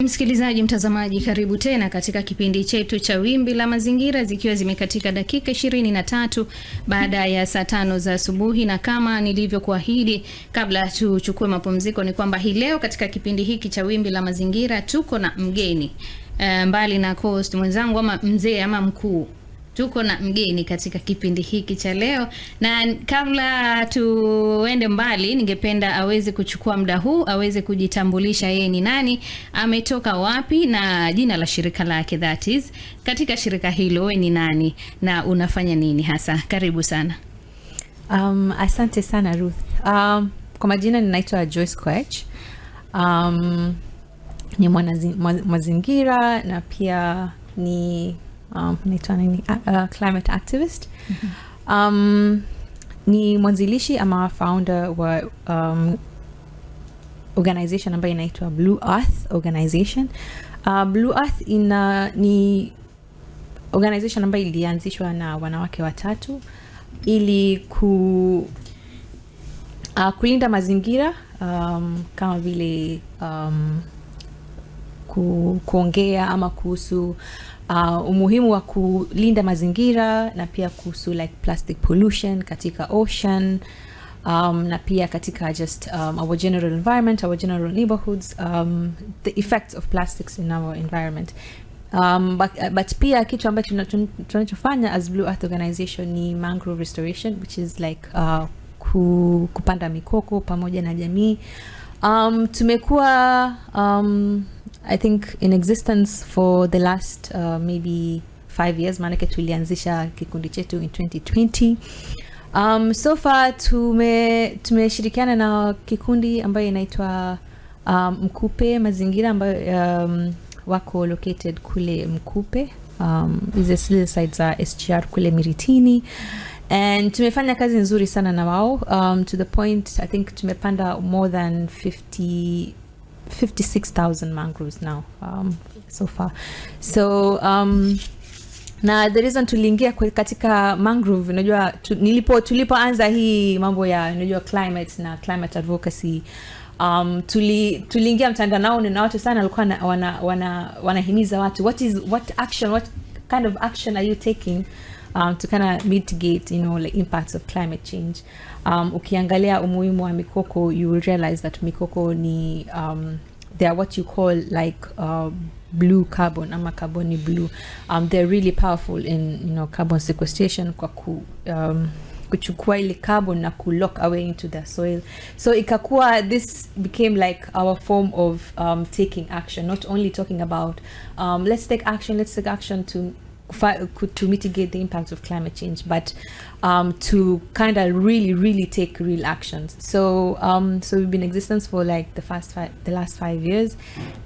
Msikilizaji, mtazamaji, karibu tena katika kipindi chetu cha Wimbi la Mazingira, zikiwa zimekatika dakika 23 baada ya saa 5 za asubuhi, na kama nilivyokuahidi kabla tuchukue mapumziko ni kwamba hii leo katika kipindi hiki cha Wimbi la Mazingira tuko na mgeni. Mbali na host mwenzangu ama mzee ama mkuu, tuko na mgeni katika kipindi hiki cha leo, na kabla tuende mbali ningependa aweze kuchukua muda huu aweze kujitambulisha yeye ni nani, ametoka wapi na jina la shirika lake, that is katika shirika hilo wewe ni nani na unafanya nini hasa. Karibu sana. Asante sana Ruth. Kwa majina ninaitwa Joyce Koech. Ni Mazingira na pia ni climate activist. Ni mwanzilishi ama founder wa organization ambayo inaitwa Blue Earth Organization. Blue Earth ni organization ambayo ilianzishwa na wanawake watatu ili kulinda mazingira, kama vile kuongea ama kuhusu umuhimu wa kulinda mazingira, na pia kuhusu like plastic pollution katika ocean, na pia katika just our general environment, our general neighborhoods, the effects of plastics in our environment. But pia kitu ambacho tunachofanya as Blue Earth Organization ni mangrove restoration, which is like kupanda mikoko pamoja na jamii. Tumekuwa I think in existence for the last maybe 5 years, maana tulianzisha kikundi chetu in 2020. So far tumeshirikiana na kikundi ambayo inaitwa Mkupe Mazingira, ambayo wako located kule Mkupe, hizo sides za SGR kule Miritini, and tumefanya kazi nzuri sana na wao, to the point I think tumepanda more than 56,000 mangroves now so far. So na the reason tuliingia katika mangrove, unajua tulipoanza hii mambo ya unajua climate na climate advocacy, tuliingia mtandao na watu sana walikuwa wanahimiza watu what kind of action are you taking to kind of mitigate like impacts of climate change. Ukiangalia umuhimu wa mikoko, you will realize that mikoko ni they are what you call like blue carbon ama carbon blue. They're really powerful in carbon sequestration kwa kuchukua ile carbon na lock away into the soil. So ikakuwa, this became like our form of taking action, not only talking about let's take action to mitigate the impacts of climate change, but to kind of really take real actions. So we've been in existence for like the last 5 years,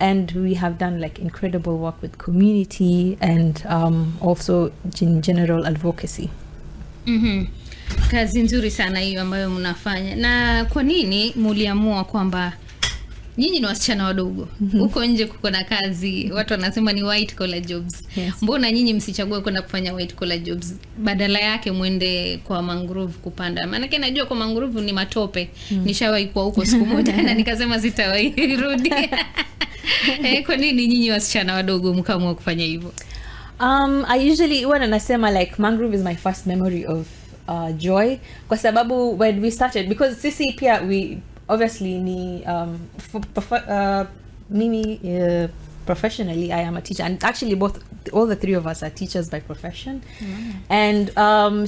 and we have done like incredible work with community and also in general advocacy. Kazi nzuri sana hiyo ambayo mnafanya. Na kwa nini muliamua kwamba nyinyi ni wasichana wadogo, huko nje kuko na kazi, watu wanasema ni white collar jobs. Yes. Mbona nyinyi msichague kwenda kufanya white collar jobs, badala yake mwende kwa mangrove kupanda? Maana yake najua kwa mangrove ni matope. Nishawahi kuwa huko siku moja na nikasema sitawahi rudi. Kwa nini nyinyi wasichana wadogo mkaamua kufanya hivyo? I usually when nasema like mangrove is my first memory of joy, kwa sababu when we started, because sisi pia we obviously ni mimi professionally I am a teacher, and actually all the three of us are teachers by profession. And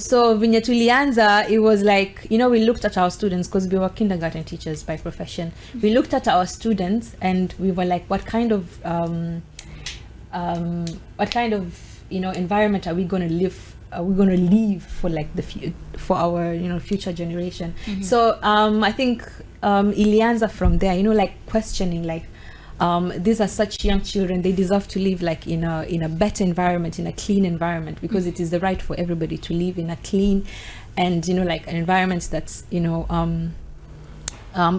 so venye tulianza, it was like we looked at our students, because we were kindergarten teachers by profession. We looked at our students and we were like, what kind of environment are we going to live? Are we going to leave for like for our future generation? So I think ilianza from there, like questioning, like these are such young children, they deserve to live like in a better environment, in a clean environment, because it is the right for everybody to live in a clean and like an environment that's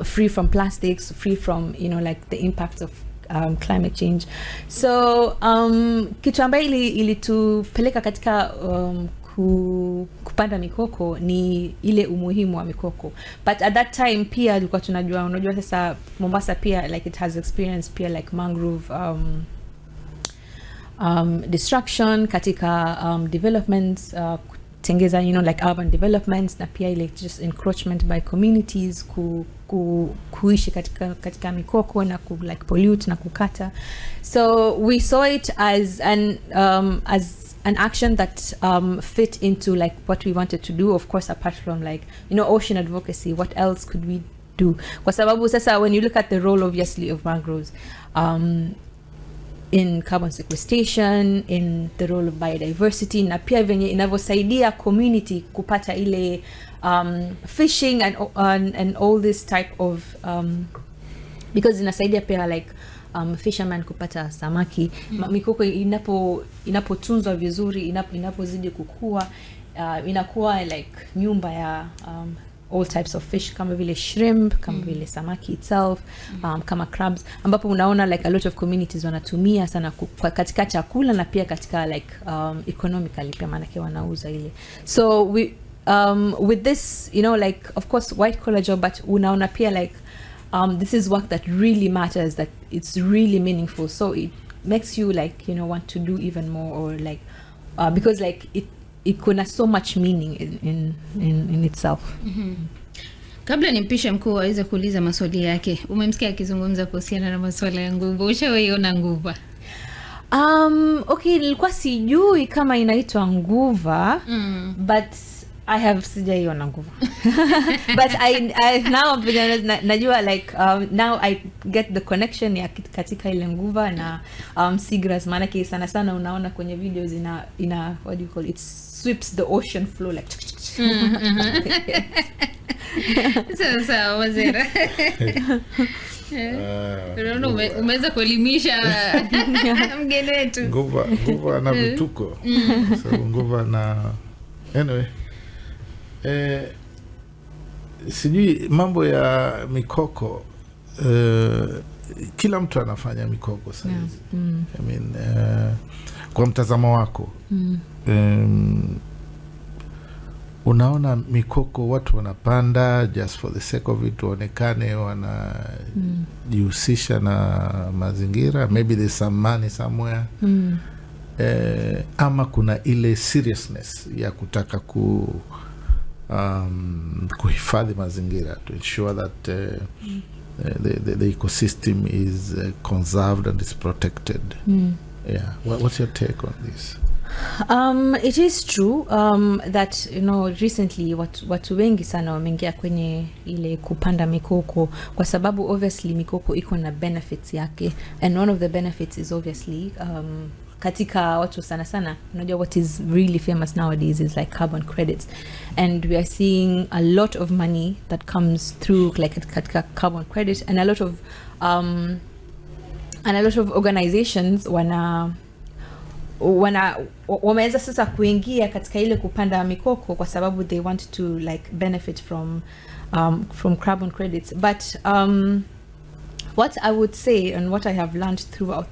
free from plastics, free from like the impact of climate change. So kitu ambayo ilitupeleka katika kupanda mikoko ni ile umuhimu wa mikoko. But at that time pia tulikuwa tunajua, unajua sasa Mombasa pia like it has experienced pia like mangrove destruction katika developments, tengeza, you know, like urban developments, na pia ile just encroachment by communities kuishi katika mikoko na like pollute na kukata. So we saw it as an action that fit into like what we wanted to do, of course, apart from like, you know, ocean advocacy. What else could we do? Kwa sababu sasa when you look at the role obviously of mangroves in carbon sequestration, in the role of biodiversity, na pia venye inavyosaidia community kupata ile fishing and all this type of because inasaidia pia like fisherman kupata samaki. Mikoko inapotunzwa vizuri, inapozidi kukua, inakuwa like nyumba ya all types of fish, kama vile shrimp, kama vile samaki itself, kama crabs, ambapo unaona like a lot of communities wanatumia sana katika chakula na pia katika like economically pia, maanake wanauza ile. So we with this, you know, like of course white collar job, but unaona pia like this is work that really matters, that it's really meaningful, so it makes you like, you know, want to do even more, or like because like it kuna so much meaning in itself. Kabla nimpishe mkuu aweze kuuliza maswali yake, umemsikia akizungumza kuhusiana na masuala ya nguva. Ushawahiona nguva? Okay, nilikuwa sijui kama inaitwa nguva, but I have sijaiona nguva. But I now najua like now I get the connection ya katika ile nguva na seagrass, maana sana sana unaona kwenye videos ina what do you call it, sweeps the ocean floor like Sasa Wazira, umeweza kuelimisha mgeni wetu. Nguva na vituko. So nguva na anyway, sijui mambo ya mikoko, kila mtu anafanya mikoko sasa hizi. I mean, kwa mtazamo wako, unaona mikoko watu wanapanda just for the sake of it, waonekane wanajihusisha na mazingira, maybe there's some money somewhere, ama kuna ile seriousness ya kutaka kuhifadhi mazingira, to ensure that the ecosystem is conserved and is protected. Yeah, what's your take on this? It is true that, you know, recently watu wengi sana wameingia kwenye ile kupanda mikoko, kwa sababu obviously mikoko iko na benefits yake, and one of the benefits is obviously katika watu sana sana, unajua what is really famous nowadays is like carbon credits, and we are seeing a lot of money that comes through like katika carbon credit, and a lot of organizations wameweza sasa kuingia katika ile kupanda mikoko kwa sababu they want to like benefit from carbon credits. But what I would say, and what I have learned throughout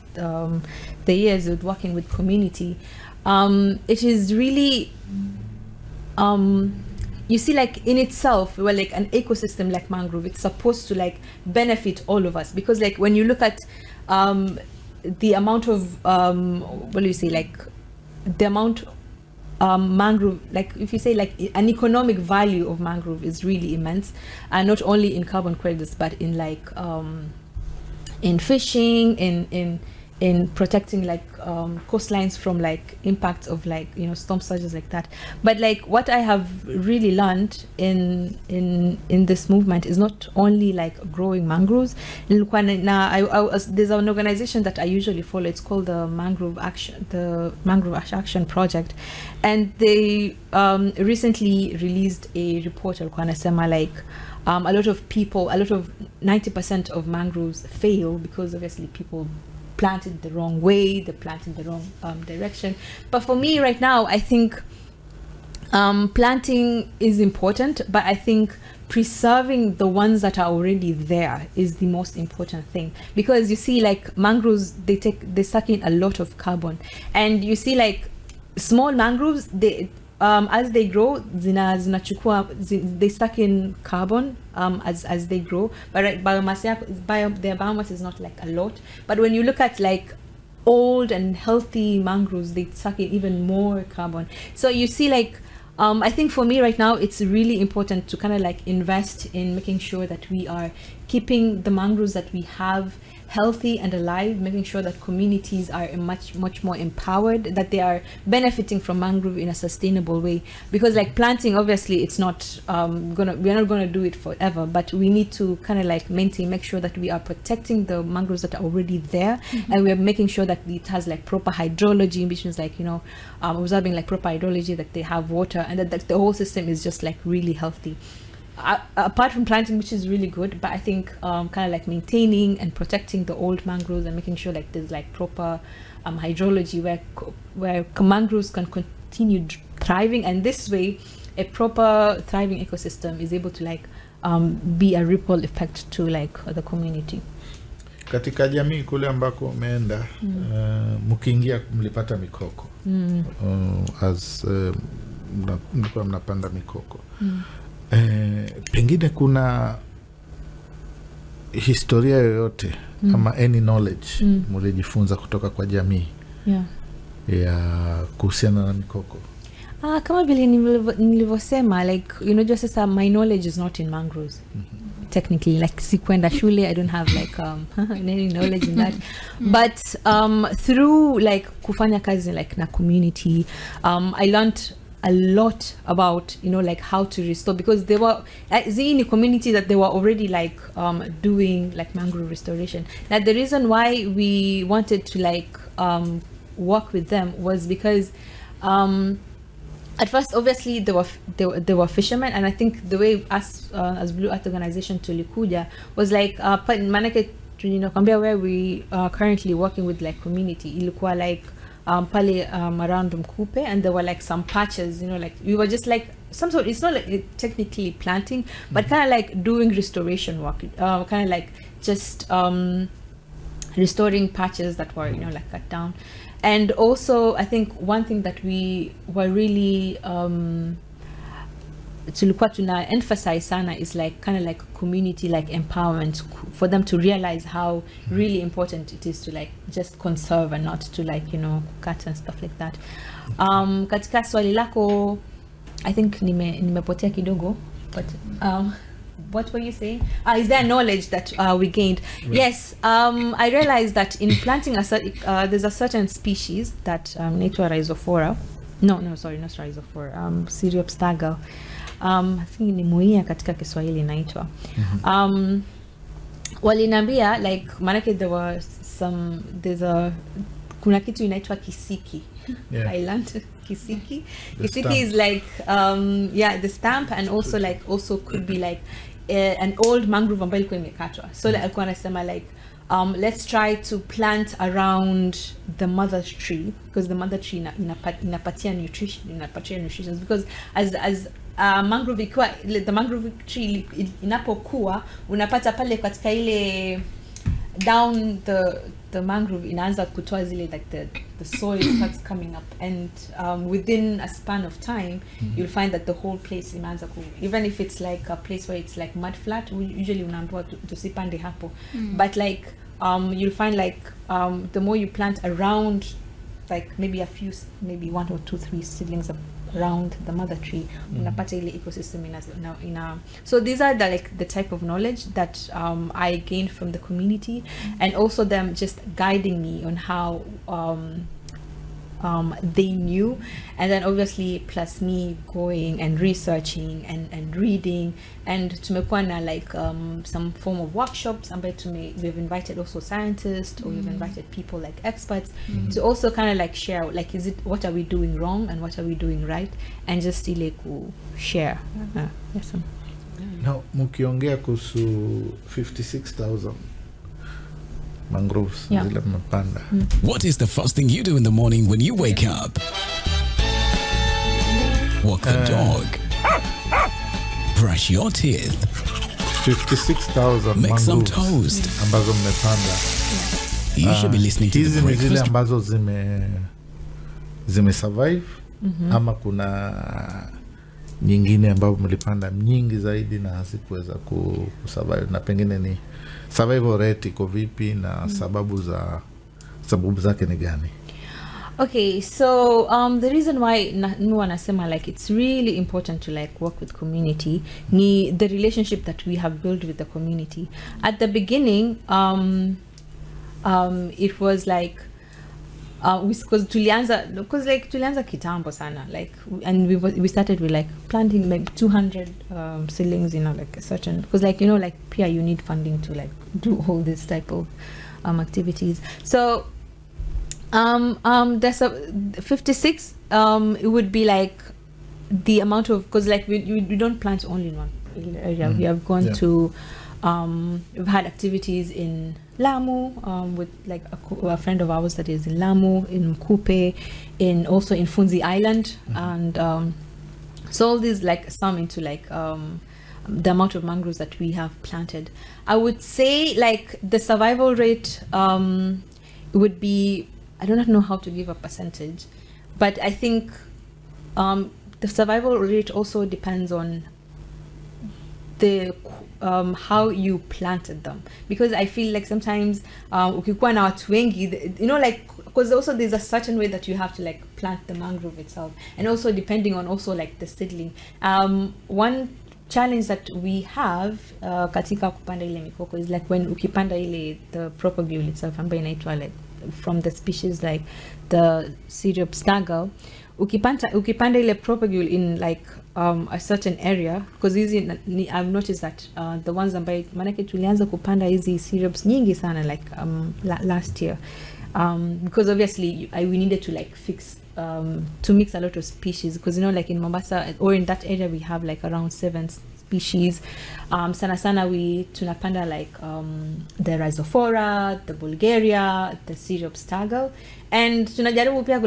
the years with working with community, it is really you see, like in itself, we're like an ecosystem like mangrove, it's supposed to like benefit all of us, because like when you look at the amount of what do you say, like the amount mangrove, like if you say like an economic value of mangrove is really immense, and not only in carbon credits but in like in fishing, in protecting like coastlines from like impacts of like, you know, storm surges like that. But like what I have really learned in this movement is not only like growing mangroves. There's an organization that I usually follow, it's called the Mangrove Action Project, and they recently released a report like a lot of 90% of mangroves fail because obviously people planted the wrong way, they planted the wrong direction. But for me right now, I think planting is important, but I think preserving the ones that are already there is the most important thing, because you see like mangroves, they suck in a lot of carbon, and you see like small mangroves, they as they grow, they suck in carbon as they grow, but their biomass is not like a lot. But when you look at like old and healthy mangroves, they suck in even more carbon. So you see, like I think for me right now, it's really important to kind of like invest in making sure that we are keeping the mangroves that we have healthy and alive, making sure that communities are much more empowered, that they are benefiting from mangrove in a sustainable way. Because like planting, obviously it's not we're not gonna do it forever, but we need to kind of like make sure that we are protecting the mangroves that are already there, and we are making sure that it has like proper hydrology, which means like, you know, observing like proper hydrology, that they have water, and that the whole system is just like really healthy. Apart from planting, which is really good, but I think kind of like maintaining and protecting the old mangroves and making sure like there's like proper hydrology where mangroves can continue thriving, and this way a proper thriving ecosystem is able to like be a ripple effect to like the community. Katika jamii kule ambako umeenda, mkiingia mlipata mikoko, as mlikuwa mnapanda mikoko, pengine kuna historia yoyote ama any knowledge mlijifunza kutoka kwa jamii ya kuhusiana na mikoko? Kama vile nilivyosema, like, you know, just sasa my knowledge is not in mangroves. Technically, like sikwenda shule, I don't have like any knowledge in that. But through like kufanya kazi like na community, I learned a lot about, you know, like how to restore, because they were in a community that they were already like doing like mangrove restoration. Now the reason why we wanted to like work with them was because at first, obviously, they were fishermen, and I think the way us as Blue Earth Organization tulikuja was like manake tunakwambia where we are currently working with like community, ilikuwa like pale around Mkupe, and there were like some patches, you know, like we were just like some sort, it's not like technically planting, but kind of like doing restoration work, kind of like just restoring patches that were, you know, like cut down. And also, I think one thing that we were really tulikuwa tuna emphasize sana is like kind of like community like empowerment, for them to realize how really important it is to like just conserve and not to like, you know, cut and stuff like that. Katika swali lako, I think nimepotea kidogo, but what were you saying? Is there knowledge that we gained? Right. Yes, I realized that in planting there's a certain species that naitwa Rhizophora. No, sorry, not Rhizophora. Syriopstagal. I think ni muia katika Kiswahili inaitwa. Walinambia like manake kuna kitu inaitwa kisiki. Yeah. I learned kisiki. Kisiki is like the stamp, and also like could be like an old mangrove ambayo ilikuwa imekatwa. So like alikuwa anasema like let's try to plant around the mother tree, because the mother tree inapatia nutrition, because as mangrove ikiwa, the mangrove tree inapokuwa unapata pale katika ile down the mangrove inaanza kutoa zile like the soil starts coming up, and within a span of time you'll find that the whole place inaanza even if it's like a place where it's like mud flat, usually unaambiwa tusipande hapo, but like you'll find like the more you plant around, like maybe maybe 1 or 2, 3 seedlings around the mother tree, unapata ile ecosystem ina. So these are the type of knowledge that I gained from the community, and also them just guiding me on how they knew, and then obviously plus me going and researching and reading, and tumekuwa na like some form of workshops ambayo we've invited also scientists, or we've invited people like experts to also kind of like share like what are we doing wrong and what are we doing right, and just ile ku share. Yes. Now mkiongea kuhusu 56,000 mangroves zile mmepanda. What is the first thing you do in the morning when you wake up? Walk the dog. Brush your teeth. 56,000 make some toast. Ambazo mmepanda. You should be listening to the breakfast. Hizi zile ambazo zime survive ama kuna nyingine ambayo mlipanda nyingi zaidi na hazikuweza kusurvive, na pengine ni survival rate iko vipi na sababu zake ni gani? Okay, so the reason why Nuwa nasema like it's really important to like work with community ni the relationship that we have built with the community. At the beginning, it was like because tulianza kitambo sana, like, and we started with like planting like 200 seedlings, like a certain, because like like pia you need funding to like do all this type of activities. So there's a 56 it would be like the amount of, because like we don't plant only in one area. We have gone to we've had activities in Lamu with like a friend of ours that is in Lamu, in Mkupe, also in Funzi Island, and so all these like sum into like the amount of mangroves that we have planted. I would say like the survival rate would be, I do not know how to give a percentage, but I think the survival rate also depends on the how you planted them, because I feel like sometimes ukikuwa na watu wengi, like, because also there's a certain way that you have to like plant the mangrove itself, and also depending on also like the seedling. One challenge that we have katika kupanda ile mikoko is like when ukipanda ile the propagule itself ambayo inaitwa like from the species like the syrup stagal, ukipanda ile propagule in like a certain area, because I've noticed that the ones ambayo manake tulianza kupanda hizi syrups nyingi sana like last year, because obviously we needed to like fix to mix a lot of species, because like in Mombasa or in that area we have like around 7 species. Sana we tunapanda like the Rhizophora, the Bulgaria, the syrup stagal, and tunajaribu pia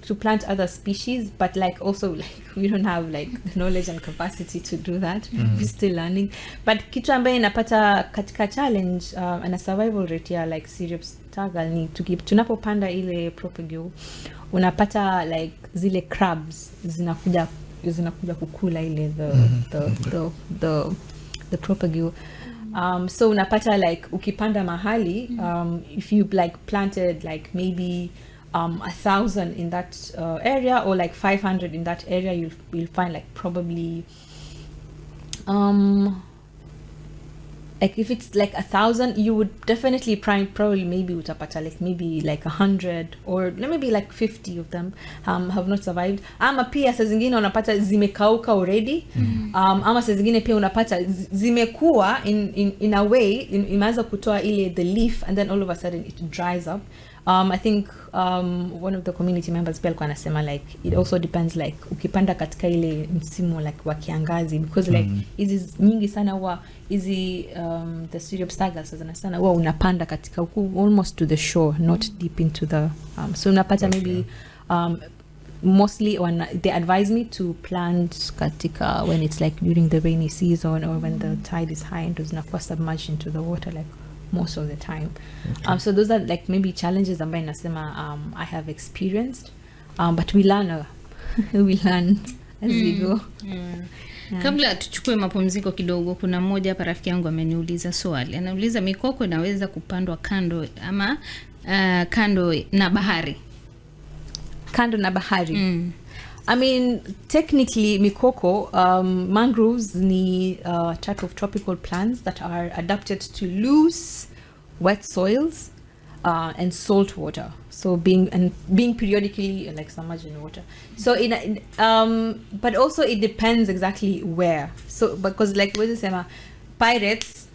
to plant other species, but like also like we don't have like the knowledge and capacity to do that. We're still learning, but kitu ambaye inapata katika challenge and a survival rate ya like syrup stagal ni tunapopanda ile propagule, unapata like zile crabs zinakuja kukula ile the propagule. So unapata like ukipanda mahali, if you like planted like maybe 1,000 in that area, or like 500 in that area, you'll find like probably like if it's like 1,000, you would definitely probably maybe utapata like maybe like 100 or maybe like 50 of them have not survived. Ama pia saa zingine unapata zimekauka already, ama saa zingine pia unapata zimekuwa in a way imeanza kutoa ile the leaf, and then all of a sudden it dries up. I think one of the community members pia alikuwa anasema like it also depends like ukipanda katika ile msimu like wa kiangazi, because like hizi nyingi sana huwa hizi the syrup stagal sana huwa unapanda katika huku almost to the shore, not deep into the so unapata maybe mostly they advise me to plant katika when it's like during the rainy season or when the tide is high and zinakuwa submerged into the water like most of the time. So those are like maybe challenges ambayo nasema I have experienced, but we learn as we go. Kabla tuchukue mapumziko kidogo, kuna mmoja hapa rafiki yangu ameniuliza swali. Anauliza mikoko inaweza kupandwa kando ama kando na bahari? Kando na bahari. I mean, technically, mikoko, mangroves ni type of tropical plants that are adapted to loose, wet soils and salt water. So being periodically like submerged in water. So but also it depends exactly where. So because like what is pirates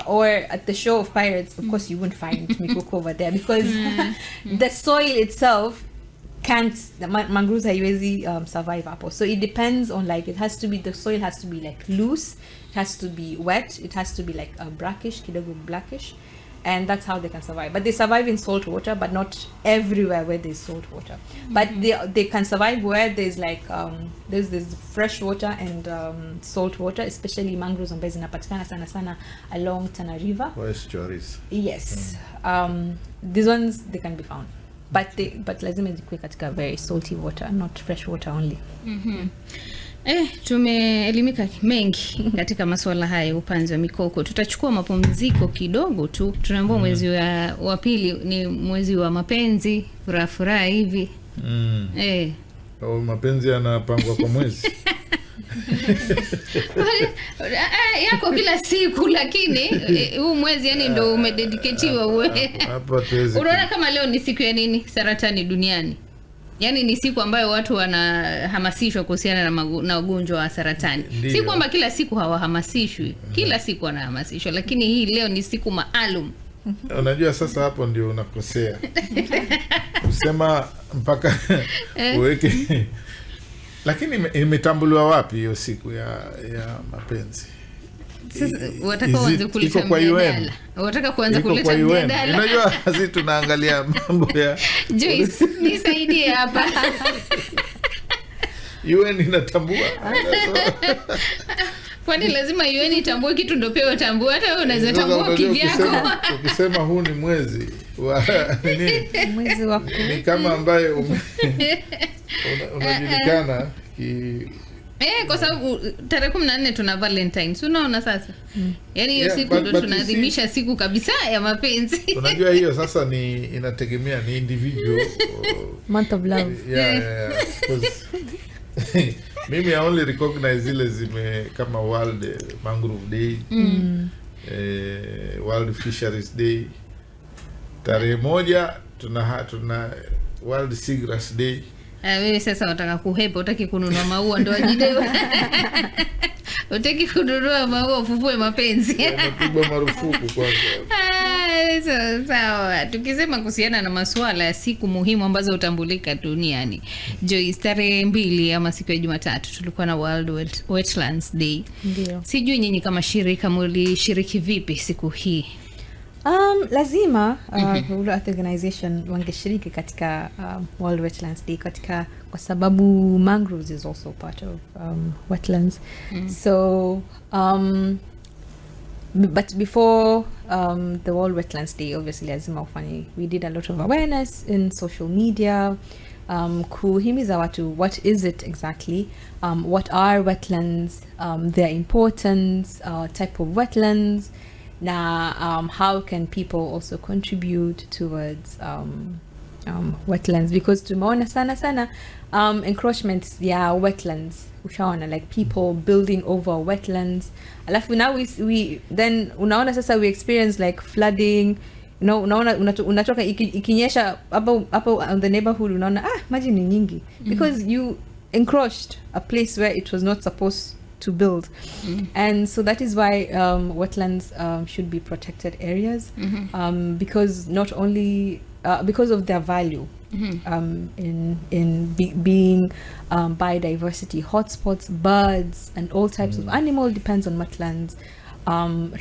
or at the show of pirates, of course you won't find mikoko over there, because the soil itself can't, the mangroves haiwezi survive hapo. So it depends on like the soil has to be like loose, it has to be wet, it has to be like brackish, kidogo blackish, and that's how they can survive. But they survive in salt water, but not everywhere where there's salt water. But they can survive where there's like there's fresh water and salt water, especially mangroves ambazo zinapatikana sana along Tana River. Estuaries. Yes. These ones they can be found. but lazima zikuwe katika very salty water, not fresh water only. Tumeelimika mengi katika masuala haya upanzi wa mikoko. Tutachukua mapumziko kidogo tu. Tunaambiwa mwezi wa pili ni mwezi wa mapenzi, furaha hivi. Mapenzi yanapangwa kwa mwezi. Yako kila siku, lakini huu mwezi yani ndio umededicatiwa wewe. Hapo tuwezi. Unaona kama leo ni siku ya nini? Saratani duniani. Yani ni siku ambayo watu wanahamasishwa kuhusiana na ugonjwa wa saratani. Si kwamba kila siku hawahamasishwi. Kila siku wanahamasishwa, lakini hii leo ni siku maalum. Unajua sasa hapo ndio unakosea. Usema mpaka uweke. Lakini imetambuliwa wapi hiyo siku ya mapenzi? Sasa wataka kuanza kuleta mjadala. Wataka kuanza kuleta mjadala. Unajua sisi tunaangalia mambo ya Joyce, nisaidie hapa. UN inatambua. Kwani lazima UN itambue kitu ndio pia utambue? Hata wewe unaweza tambua kivyako. Ukisema huu ni mwezi wa nini? Mwezi wa ni kama ambaye unajulikana kwa sababu tarehe 14 tuna Valentine's. Unaona sasa? Yaani hiyo siku ndio tunaadhimisha siku kabisa ya mapenzi. Unajua hiyo sasa ni inategemea ni individual month of love. Yeah. Mimi I only recognize zile zime kama World Mangrove Day, World Fisheries Day. Tarehe 1 tuna World Seagrass Day. Wewe sasa unataka kuhepa, utaki kununua maua ndo ajidewe. Utaki kununua maua ufufue mapenzi. Unapigwa marufuku kwanza. Sawa. Tukisema kuhusiana na masuala ya siku muhimu ambazo hutambulika duniani. Joyce, tarehe 2 ama siku ya Jumatatu tulikuwa na World Wetlands Day. Ndio. Sijui nyinyi kama shirika mlishiriki vipi siku hii? Lazima World Earth Organization wangeshiriki katika World Wetlands Day kwa sababu mangroves is also part of wetlands. So but before the World Wetlands Day, obviously lazima ufanye, we did a lot of awareness in social media, kuhimiza watu what is it exactly, what are wetlands, their importance, type of wetlands, na how can people also contribute towards wetlands, because tumeona sana encroachments ya wetlands, ushaona, like people building over wetlands, alafu now we then unaona sasa we experience like flooding, unaona unatoka ikinyesha hapo on the neighborhood, unaona maji ni nyingi because you encroached a place where it was not supposed to build. And so that is why wetlands should be protected areas, because not only because of their value in being biodiversity hotspots, birds and all types of animal depends on wetlands,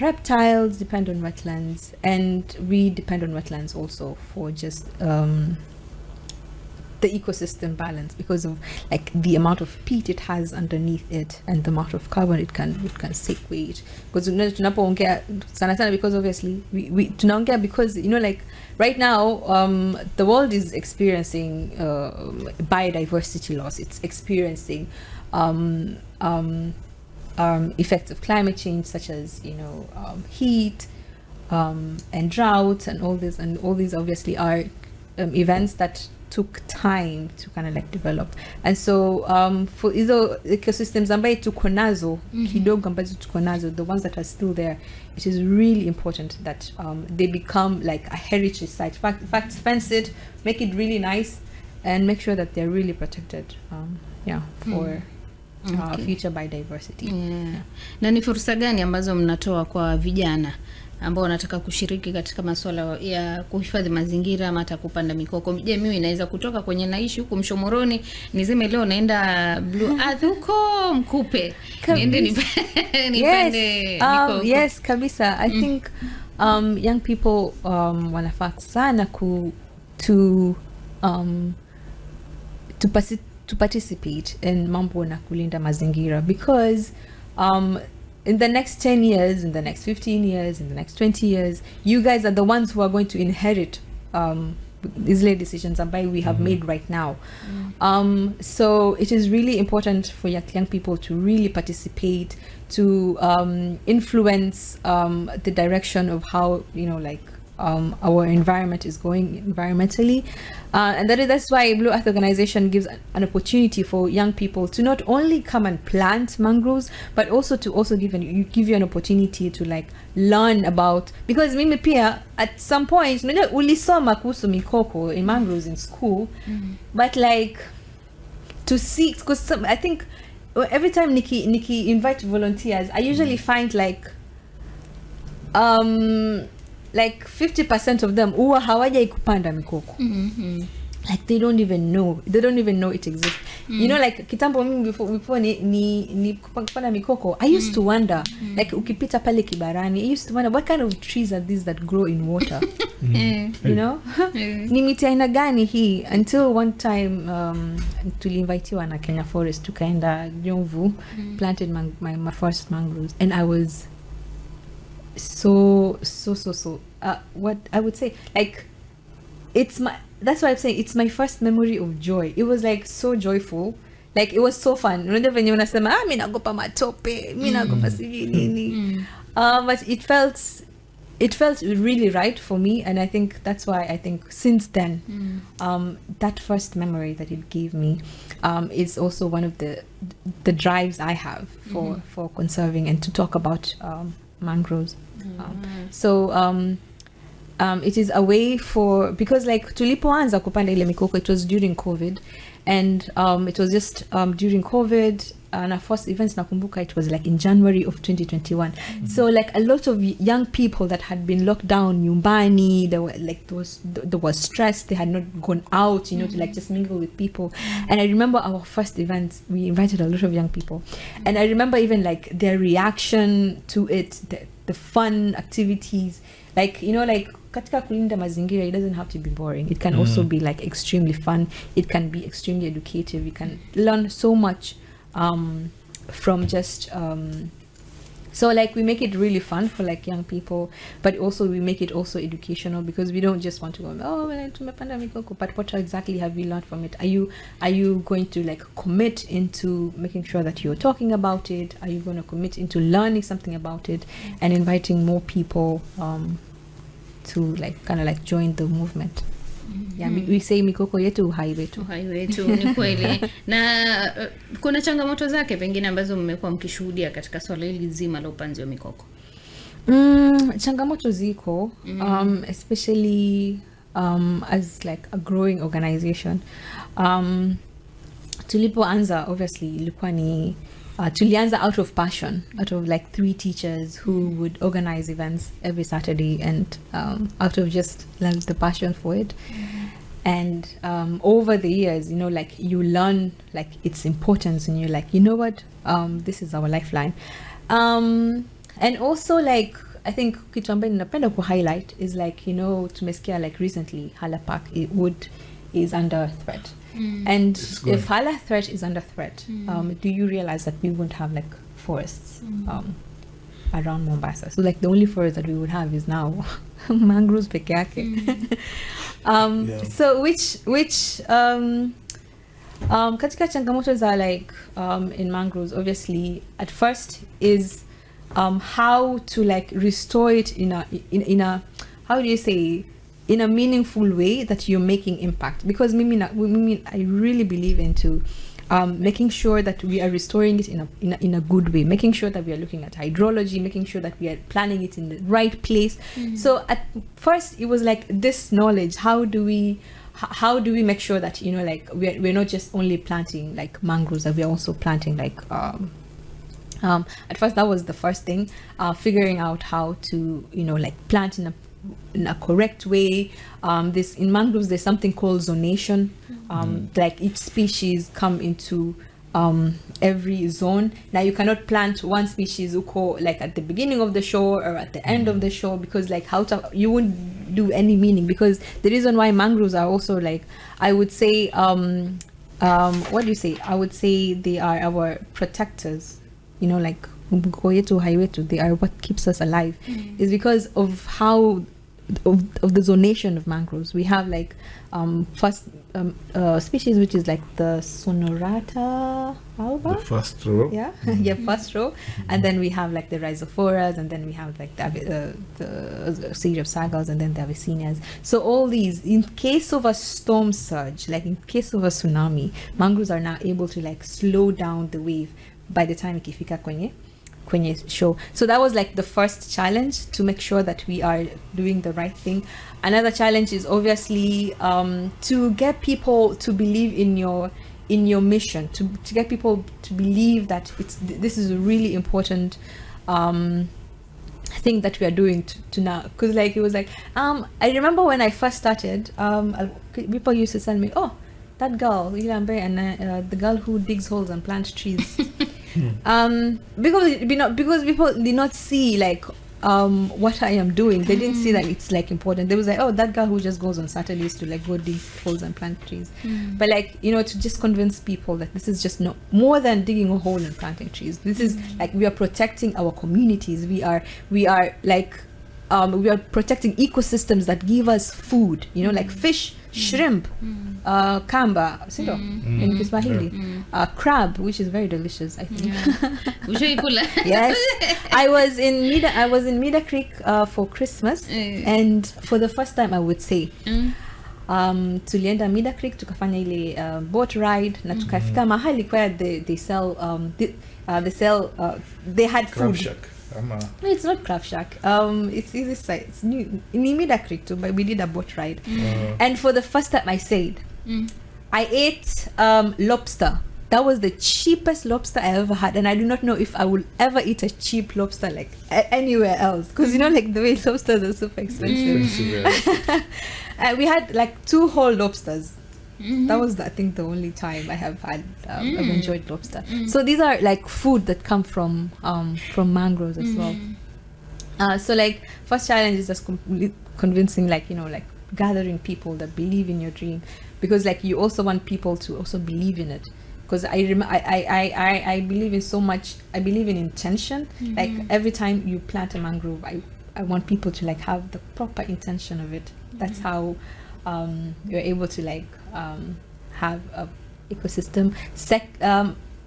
reptiles depend on wetlands, and we depend on wetlands also for just the ecosystem balance, because of like the amount of peat it has underneath it and the amount of carbon it can sequate. Because tunapoongea sana because obviously we tunaongea because like right now the world is experiencing biodiversity loss. It's experiencing effects of climate change, such as heat and drought and all this, and all these obviously are events that took time to kind of like develop. And so for hizo ecosystems ambaye tuko nazo kidogo ambazo tuko nazo, the ones that are still there, it is really important that they become like a heritage site. In fact, fence it, make it really nice, and make sure that they're really protected for future biodiversity. Na ni fursa gani ambazo mnatoa kwa vijana ambao wanataka kushiriki katika masuala ya kuhifadhi mazingira ama hata kupanda mikoko? Je, mimi naweza kutoka kwenye naishi huko Mshomoroni niseme leo naenda Blue Earth huko Mkupe, niende nipande mikoko? Yes, kabisa. I think young people wanafaa sana to participate in mambo na kulinda mazingira, because in the next 10 years, in the next 15 years, in the next 20 years, you guys are the ones who are going to inherit zile decisions ambayo we have made right now. So it is really important for young people to really participate, to influence the direction of how, you know, like our environment is going environmentally, and that's why Blue Earth Organization gives an opportunity for young people to not only come and plant mangroves, but also to give you an opportunity to like learn about, because mimi pia at some point unajua ulisoma kuhusu mikoko in mangroves in school, but like to see, because I think every time Nikki invite volunteers, I usually find like 50% of them huwa hawajai kupanda mikoko. Like they don't even know it exists. You know, like kitambo mimi before ni kupanda mikoko, I used to wonder, like ukipita pale Kibarani, I used to wonder what kind of trees are these that grow in water. You know, ni miti aina gani hii, until one time tuliinvitiwa na Kenya Forest, tukaenda Jomvu, planted my first mangroves, and I was so what I would say, like, that's why I'm saying it's my first memory of joy. It was like so joyful, like it was so fun. Unajua venye unasema mimi nagopa matope, mimi nagopa sijui nini, but it felt really right for me, and I think that's why I think since then that first memory that it gave me is also one of the drives I have for conserving and to talk about mangroves. So it is a way for, because like tulipoanza kupanda ile mikoko, it was during COVID, and it was just during COVID, and our first events nakumbuka it was like in January of 2021. So like a lot of young people that had been locked down nyumbani, they were like there was stress, they had not gone out, you know, to like just mingle with people. And I remember our first events, we invited a lot of young people, and I remember even like their reaction to it, the fun activities, like, you know, like katika kulinda mazingira, it doesn't have to be boring. It can also be like extremely fun. It can be extremely educative. You can learn so much from just so like we make it really fun for like young people, but also we make it also educational, because we don't just want to go, tumepanda mikoko, but what exactly have we learned from it? Are you going to like commit into making sure that you're talking about it? Are you going to commit into learning something about it and inviting more people to like kind of like join the movement? Yeah, we say mikoko yetu uhai wetu. Ni kweli. Na kuna changamoto zake pengine ambazo mmekuwa mkishuhudia katika swala hili zima la upanzi wa mikoko? Changamoto ziko, especially as like a growing organization. Tulipoanza obviously ilikuwa ni tulianza out of passion, out of like 3 teachers who would organize events every Saturday, and out of just like the passion for it. And over the years, you know, like you learn like its importance, and you're like, you know what, this is our lifeline. And also like I think kitu ambayo ninapenda ku highlight is like, you know, tumesikia like recently Hala Park is under threat. And if Hala threat is under threat, do you realize that we won't have like forests around Mombasa? So like the only forest that we would have is now mangroves peke yake. So which katika changamoto za like in mangroves, obviously at first is how to like restore it in a how do you say, in a meaningful way that you're making impact. Because I really believe into making sure that we are restoring it in a good way, making sure that we are looking at hydrology, making sure that we are planning it in the right place. So at first it was like this knowledge, how do we make sure that, you know, like we're not just only planting like mangroves, that we're also planting like at first that was the first thing, figuring out how to, you know, like plant in a correct way. This in mangroves there's something called zonation, like each species come into every zone. Now you cannot plant one species uko like at the beginning of the shore or at the end of the shore, because like you wouldn't do any meaning. Because the reason why mangroves are also like, I would say what do you say, I would say they are our protectors, you know, like they are what keeps us alive, is because of how of the zonation of mangroves. We have like first species which is like the Sonorata alba. The first row. Yeah, yeah, first row, and then we have like the Rhizophoras, and then we have like the series of Sagas, and then the Avicennias. So all these, in case of a storm surge, like in case of a tsunami, mangroves are now able to like slow down the wave by the time ikifika kwenye show. So that was like the first challenge, to make sure that we are doing the right thing. Another challenge is obviously to get people to believe in your mission, to get people to believe that this is a really important thing that we are doing to now. Because like it was like I remember when I first started, people used to tell me, oh, that girl Ilambe, and the girl who digs holes and plants trees. Because people did not see like what I am doing. They didn't see that it's like important. They was like, oh, that girl who just goes on Saturdays to like go dig holes and plant trees. But like, you know, to just convince people that this is just not more than digging a hole and planting trees. This is like, we are protecting our communities. We are like we are protecting ecosystems that give us food, you know, like fish, shrimp, kamba, in Kiswahili, crab, which is very delicious, I think. Yes, I was in Mida Creek for Christmas, and for the first time, I would say, tulienda Mida Creek, tukafanya ile boat ride, na tukafika mahali where they sell they had food. Shack. No, it's not Crab Shack. It's easy side. It's new in Mida Creek too, but we did a boat ride. And for the first time, I said, I ate lobster. That was the cheapest lobster I ever had, and I do not know if I will ever eat a cheap lobster like anywhere else, because you know, like the way lobsters are super expensive. We had like 2 whole lobsters. That was, I think, the only time I have had I've enjoyed lobster. So these are like food that come from mangroves as well. So like, first challenge is just convincing, like, you know, like gathering people that believe in your dream, because like you also want people to also believe in it. Because I believe in so much. I believe in intention. Like every time you plant a mangrove, I want people to like have the proper intention of it. That's how you're able to like have a ecosystem.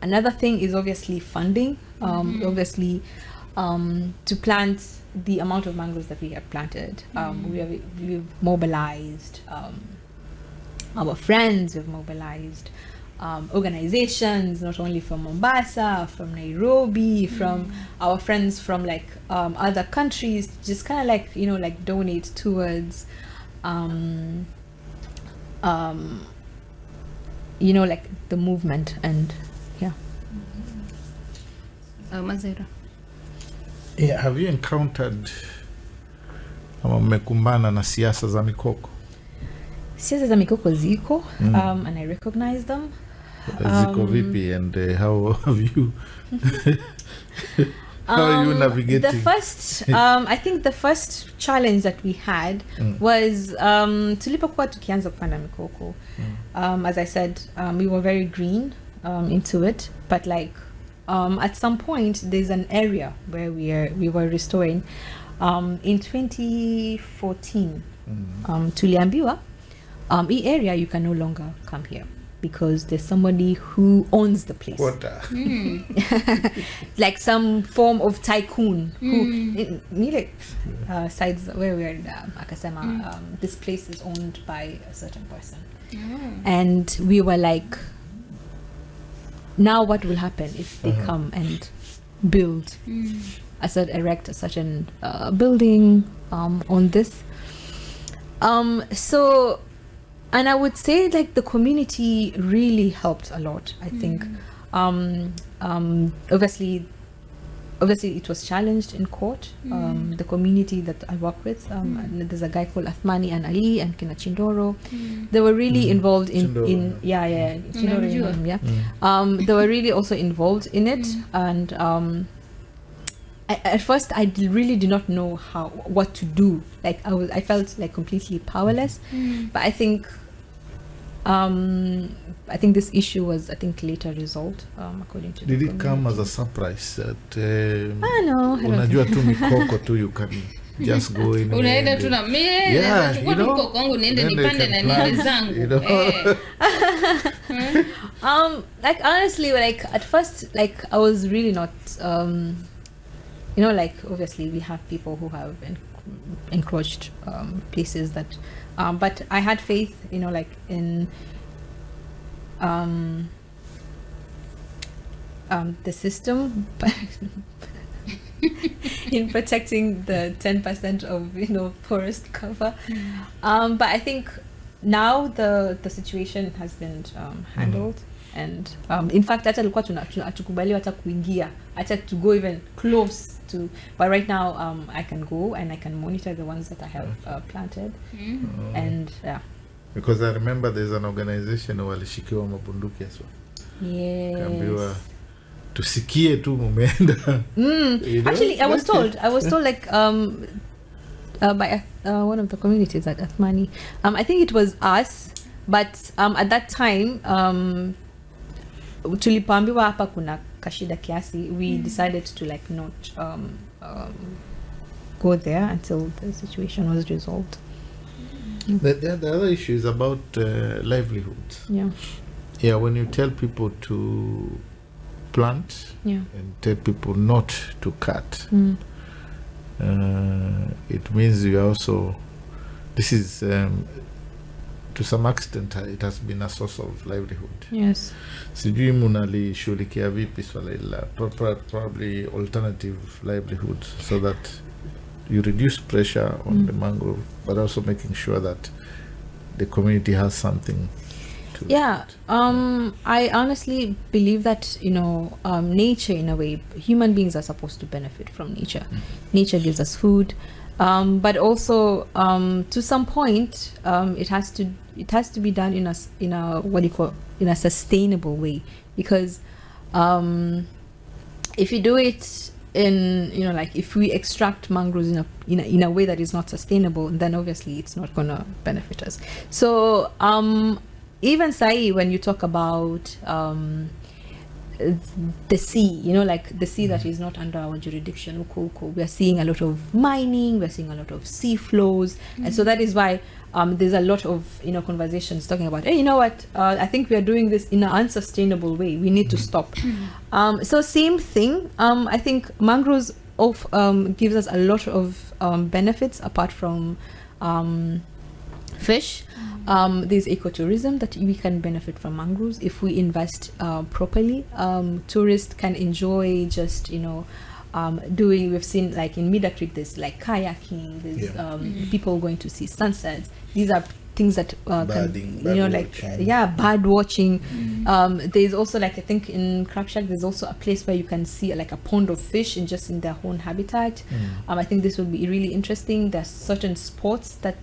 Another thing is obviously funding. Obviously, to plant the amount of mangroves that we have planted, we've mobilized our friends. We've mobilized organizations, not only from Mombasa, from Nairobi, from our friends from like other countries, just kind of like, you know, like donate towards you know, like the movement. And yeah. Mazingira. Yeah, have you encountered mmekumbana na siasa za mikoko? Siasa za mikoko ziko, and I recognize them. Ziko vipi, and how have you how are you navigating? The first I think the first challenge that we had was tulipokuwa tukianza kupanda mikoko. As I said, we were very green into it, but like at some point there's an area where we were restoring in 2014. Tuliambiwa hii area you can no longer come here because there's somebody who owns the place. Water. Like some form of tycoon who sides where we're akasema this place is owned by a certain person. And we were like, now what will happen if they come and build erect a certain building on this? So, and I would say like the community really helped a lot. I think obviously it was challenged in court. The community that I work with, and there's a guy called Athmani and Ali and Kina Chindoro. They were really involved in Chindoro, they were really also involved in it. And at first I really did not know what to do. Like I felt like completely powerless. But I think this issue was later resolved according to did it come as a surprise that no, unajua tu mikoko tu just go in. Unaenda tu na mimi nachukua tu kwa kwangu niende nipande na niende zangu. Like honestly, like at first, like I was really not like obviously we have people who have encroached places that but I had faith, like in the system in protecting the 10% of forest cover. But I think now the situation has been handled. And in fact hata alikuwa tunatukubaliwa hata kuingia, hata to go even close to, but right now I can go and I can monitor the ones that I have planted. And yeah, because I remember there's an organization walishikiwa mabunduki as well. Yes. Kaambiwa tusikie tu mumeenda. Actually I was told like by one of the communities at Athmani. I think it was us, but at that time tulipoambiwa hapa kuna kashida kiasi, we decided to like not go there until the situation was resolved. The other issue is about livelihoods. Yeah, when you tell people to plant and tell people not to cut, it means you also, this is to some extent it has been a source of livelihood. Yes. Sijui munalishughulikia vipi swala ila probably alternative livelihoods so that you reduce pressure on the mangrove, but also making sure that the community has something to I honestly believe that nature, in a way, human beings are supposed to benefit from nature. Nature gives us food, but also to some point it has to be done in a what do you call, in a sustainable way, because if you do it in like if we extract mangroves in a way that is not sustainable, then obviously it's not going to benefit us. So even Sai, when you talk about the sea, like the sea that is not under our jurisdiction, we are seeing a lot of mining, we're seeing a lot of sea flows, and so that is why there's a lot of conversations talking about, hey, you know what, I think we are doing this in an unsustainable way, we need to stop. So same thing, I think mangroves gives us a lot of benefits apart from fish. There's ecotourism that we can benefit from mangroves if we invest properly. Tourists can enjoy just doing, we've seen like in Mida Creek there's like kayaking, there's people going to see sunsets. These are things that bird watching. There's also like I think in Crab Shack there's also a place where you can see like a pond of fish in their own habitat. I think this will be really interesting. There's certain sports that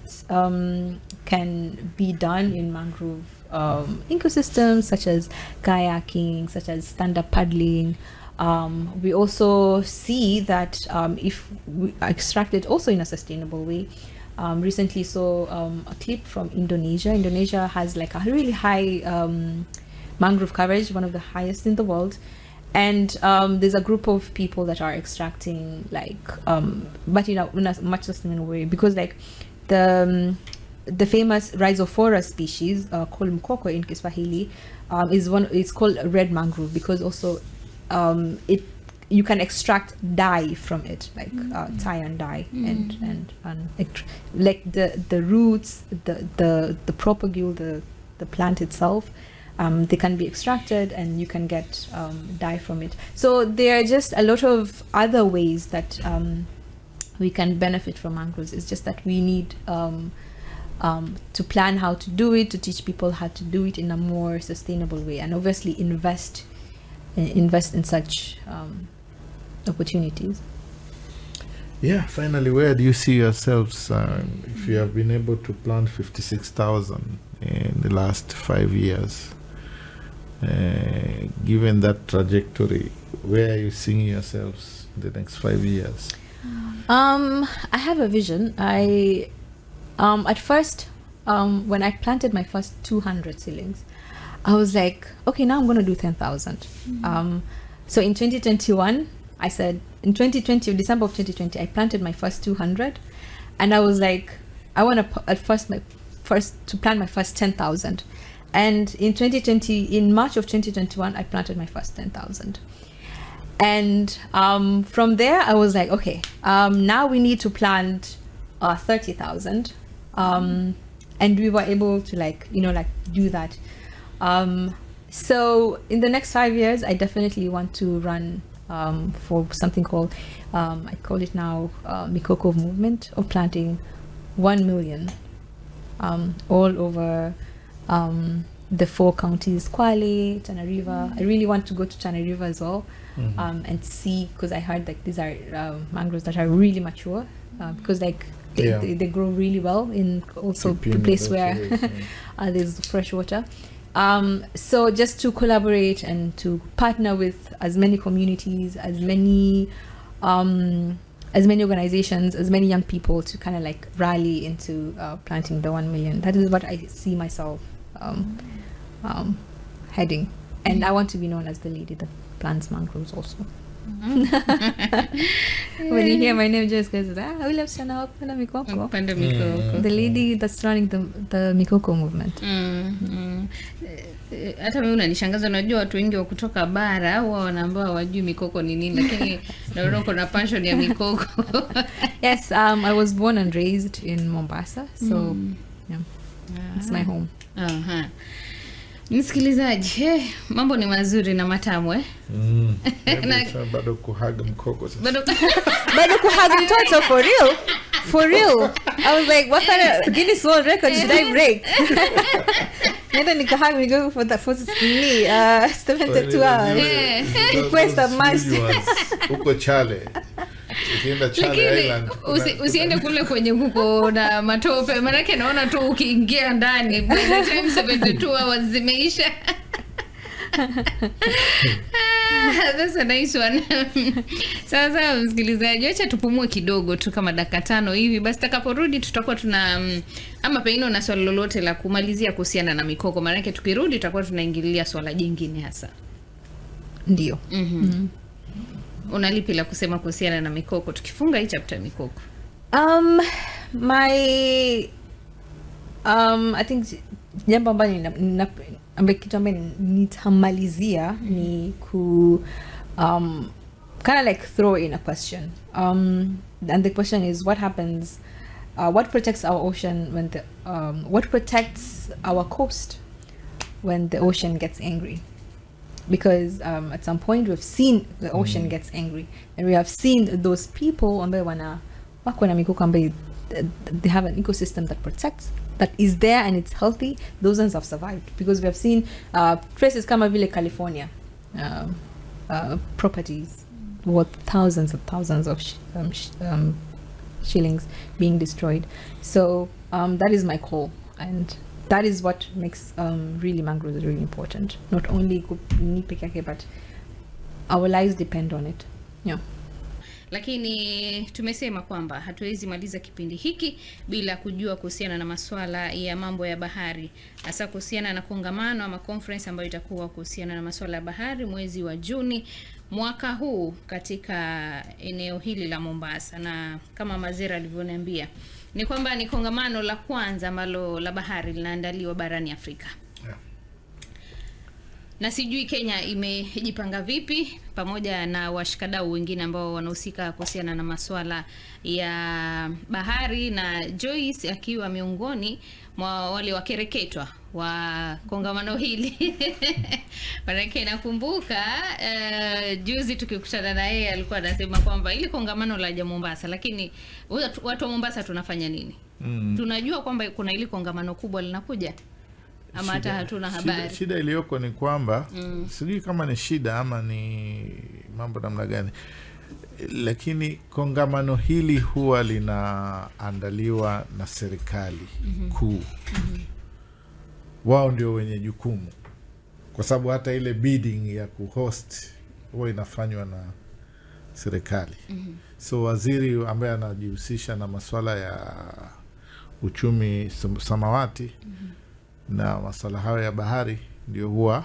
can be done in mangrove ecosystems, such as kayaking, such as stand-up paddling. We also see that if we extract it also in a sustainable way. Recently saw a clip from Indonesia. Indonesia has like a really high mangrove coverage, one of the highest in the world. And there's a group of people that are extracting like, but in a much sustainable way, because like the famous Rhizophora species called mkoko in Kiswahili it's called red mangrove, because also you can extract dye from it, like tie and dye, and like the roots, the propagule, the plant itself, they can be extracted and you can get dye from it. So there are just a lot of other ways that we can benefit from mangroves. It's just that we need to plan how to do it, to teach people how to do it in a more sustainable way, and obviously invest in such opportunities. Yeah, finally, where do you see yourselves if you have been able to plant 56,000 in the last 5 years? Given that trajectory, where are you seeing yourselves in the next 5 years? I have a vision. At first, when I planted my first 200 seedlings, I was like, okay, now I'm going to do 10,000. So in 2021, I said in 2020, December of 2020, I planted my first 200, and I was like, I want to plant my first 10,000. And in 2020, in March of 2021, I planted my first 10,000. And from there, I was like, okay, now we need to plant 30,000. And we were able to do that. So in the next 5 years, I definitely want to run for something called, I call it now Mikoko movement, of planting 1 million all over the 4 counties, Kwale, Tana River. I really want to go to Tana River as well, and see, because I heard like these are mangroves that are really mature, because like they grow really well in also the place where there's fresh water. So just to collaborate and to partner with as many communities, as many organizations, as many young people to kind of like rally into planting the 1 million. That is what I see myself heading. And I want to be known as the lady that plants mangroves also. When you hear my name, just goes, ule msichana wa kupanda mikoko. The lady that's running the Mikoko movement. Hata mimi unanishangaza, unajua watu wengi wa kutoka bara au wanaambia hawajui mikoko ni nini, lakini naona uko na passion ya mikoko. Yes, I was born and raised in Mombasa, so yeah, it's my home. Msikilizaji, mambo ni mazuri na matamu bado kuhaga mkoko sasa. Bado kuhaga mtoto, for real. I was like, what kind of Guinness World Record should I break? Nenda nikahaga migogo for 72 hours. Request of master. Uko Chale. Ukienda Chale Island. Usiende kule kwenye kuko na matope, maana naona tu ukiingia ndani by the time 72 hours zimeisha. That's a nice one. Sasa msikilizaji, acha tupumue kidogo tu kama dakika 5 hivi, basi takaporudi tutakuwa tuna ama pengine una swali lolote la kumalizia kuhusiana na mikoko, maana tukirudi tutakuwa tunaingililia swala jingine hasa. Ndio. Unalipi la kusema kuhusiana na mikoko tukifunga hii chapter mikoko? I think jambo ambalo kitu ambacho nitamalizia ni ku kind of like throw in a question. And the question is, what happens, what protects our ocean when what protects our coast when the ocean gets angry? Because at some point we've seen the ocean gets angry, and we have seen those people ambaye wako na mikoko ambaye they have an ecosystem that is there and it's healthy. Those ones have survived because we have seen places kama vile California, properties worth thousands of shillings being destroyed. So that is my call, and that is what makes really mangroves really important. Not only ni peke yake, but our lives depend on it. Yeah. Lakini tumesema kwamba hatuwezi maliza kipindi hiki bila kujua kuhusiana na masuala ya mambo ya bahari, hasa kuhusiana na kongamano ama conference ambayo itakuwa kuhusiana na masuala ya bahari mwezi wa Juni mwaka huu katika eneo hili la Mombasa. Na kama Mazira alivyoniambia ni kwamba ni kongamano la kwanza ambalo la bahari linaandaliwa barani Afrika. Yeah. Na sijui Kenya imejipanga vipi pamoja na washikadau wengine ambao wanahusika kuhusiana na masuala ya bahari, na Joyce akiwa miongoni mwa wale wakereketwa wa kongamano hili. Baraka nakumbuka juzi tukikutana na yeye alikuwa anasema kwamba ili kongamano la Mombasa, lakini watu wa Mombasa tunafanya nini? Tunajua kwamba kuna ili kongamano kubwa linakuja ama hata hatuna habari. Shida iliyoko ni kwamba sijui kama ni shida ama ni mambo namna gani, lakini kongamano hili huwa linaandaliwa na serikali kuu. Wao ndio wenye jukumu, kwa sababu hata ile bidding ya kuhost huwa inafanywa na serikali. So waziri ambaye anajihusisha na masuala ya uchumi samawati na masuala hayo ya bahari ndio huwa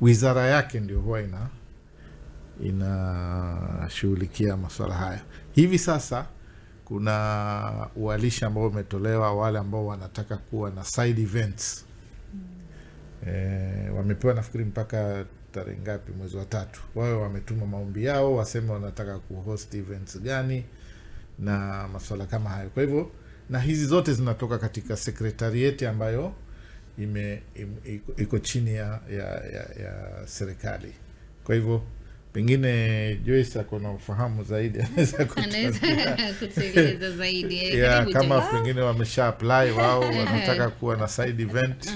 wizara yake ndio huwa inashughulikia masuala haya. Hivi sasa kuna ualisha ambao umetolewa wale ambao wanataka kuwa na side events. Wamepewa nafikiri mpaka tarehe ngapi, mwezi wa 3. Wao wametuma maombi yao, waseme wanataka kuhost events gani na masuala kama hayo. Kwa hivyo, na hizi zote zinatoka katika sekretarieti ambayo iko chini ya serikali. Kwa hivyo pengine Joyce akona ufahamu zaidi, anaweza kutueleza zaidi. Kama pengine wamesha apply wao wanataka kuwa na side event.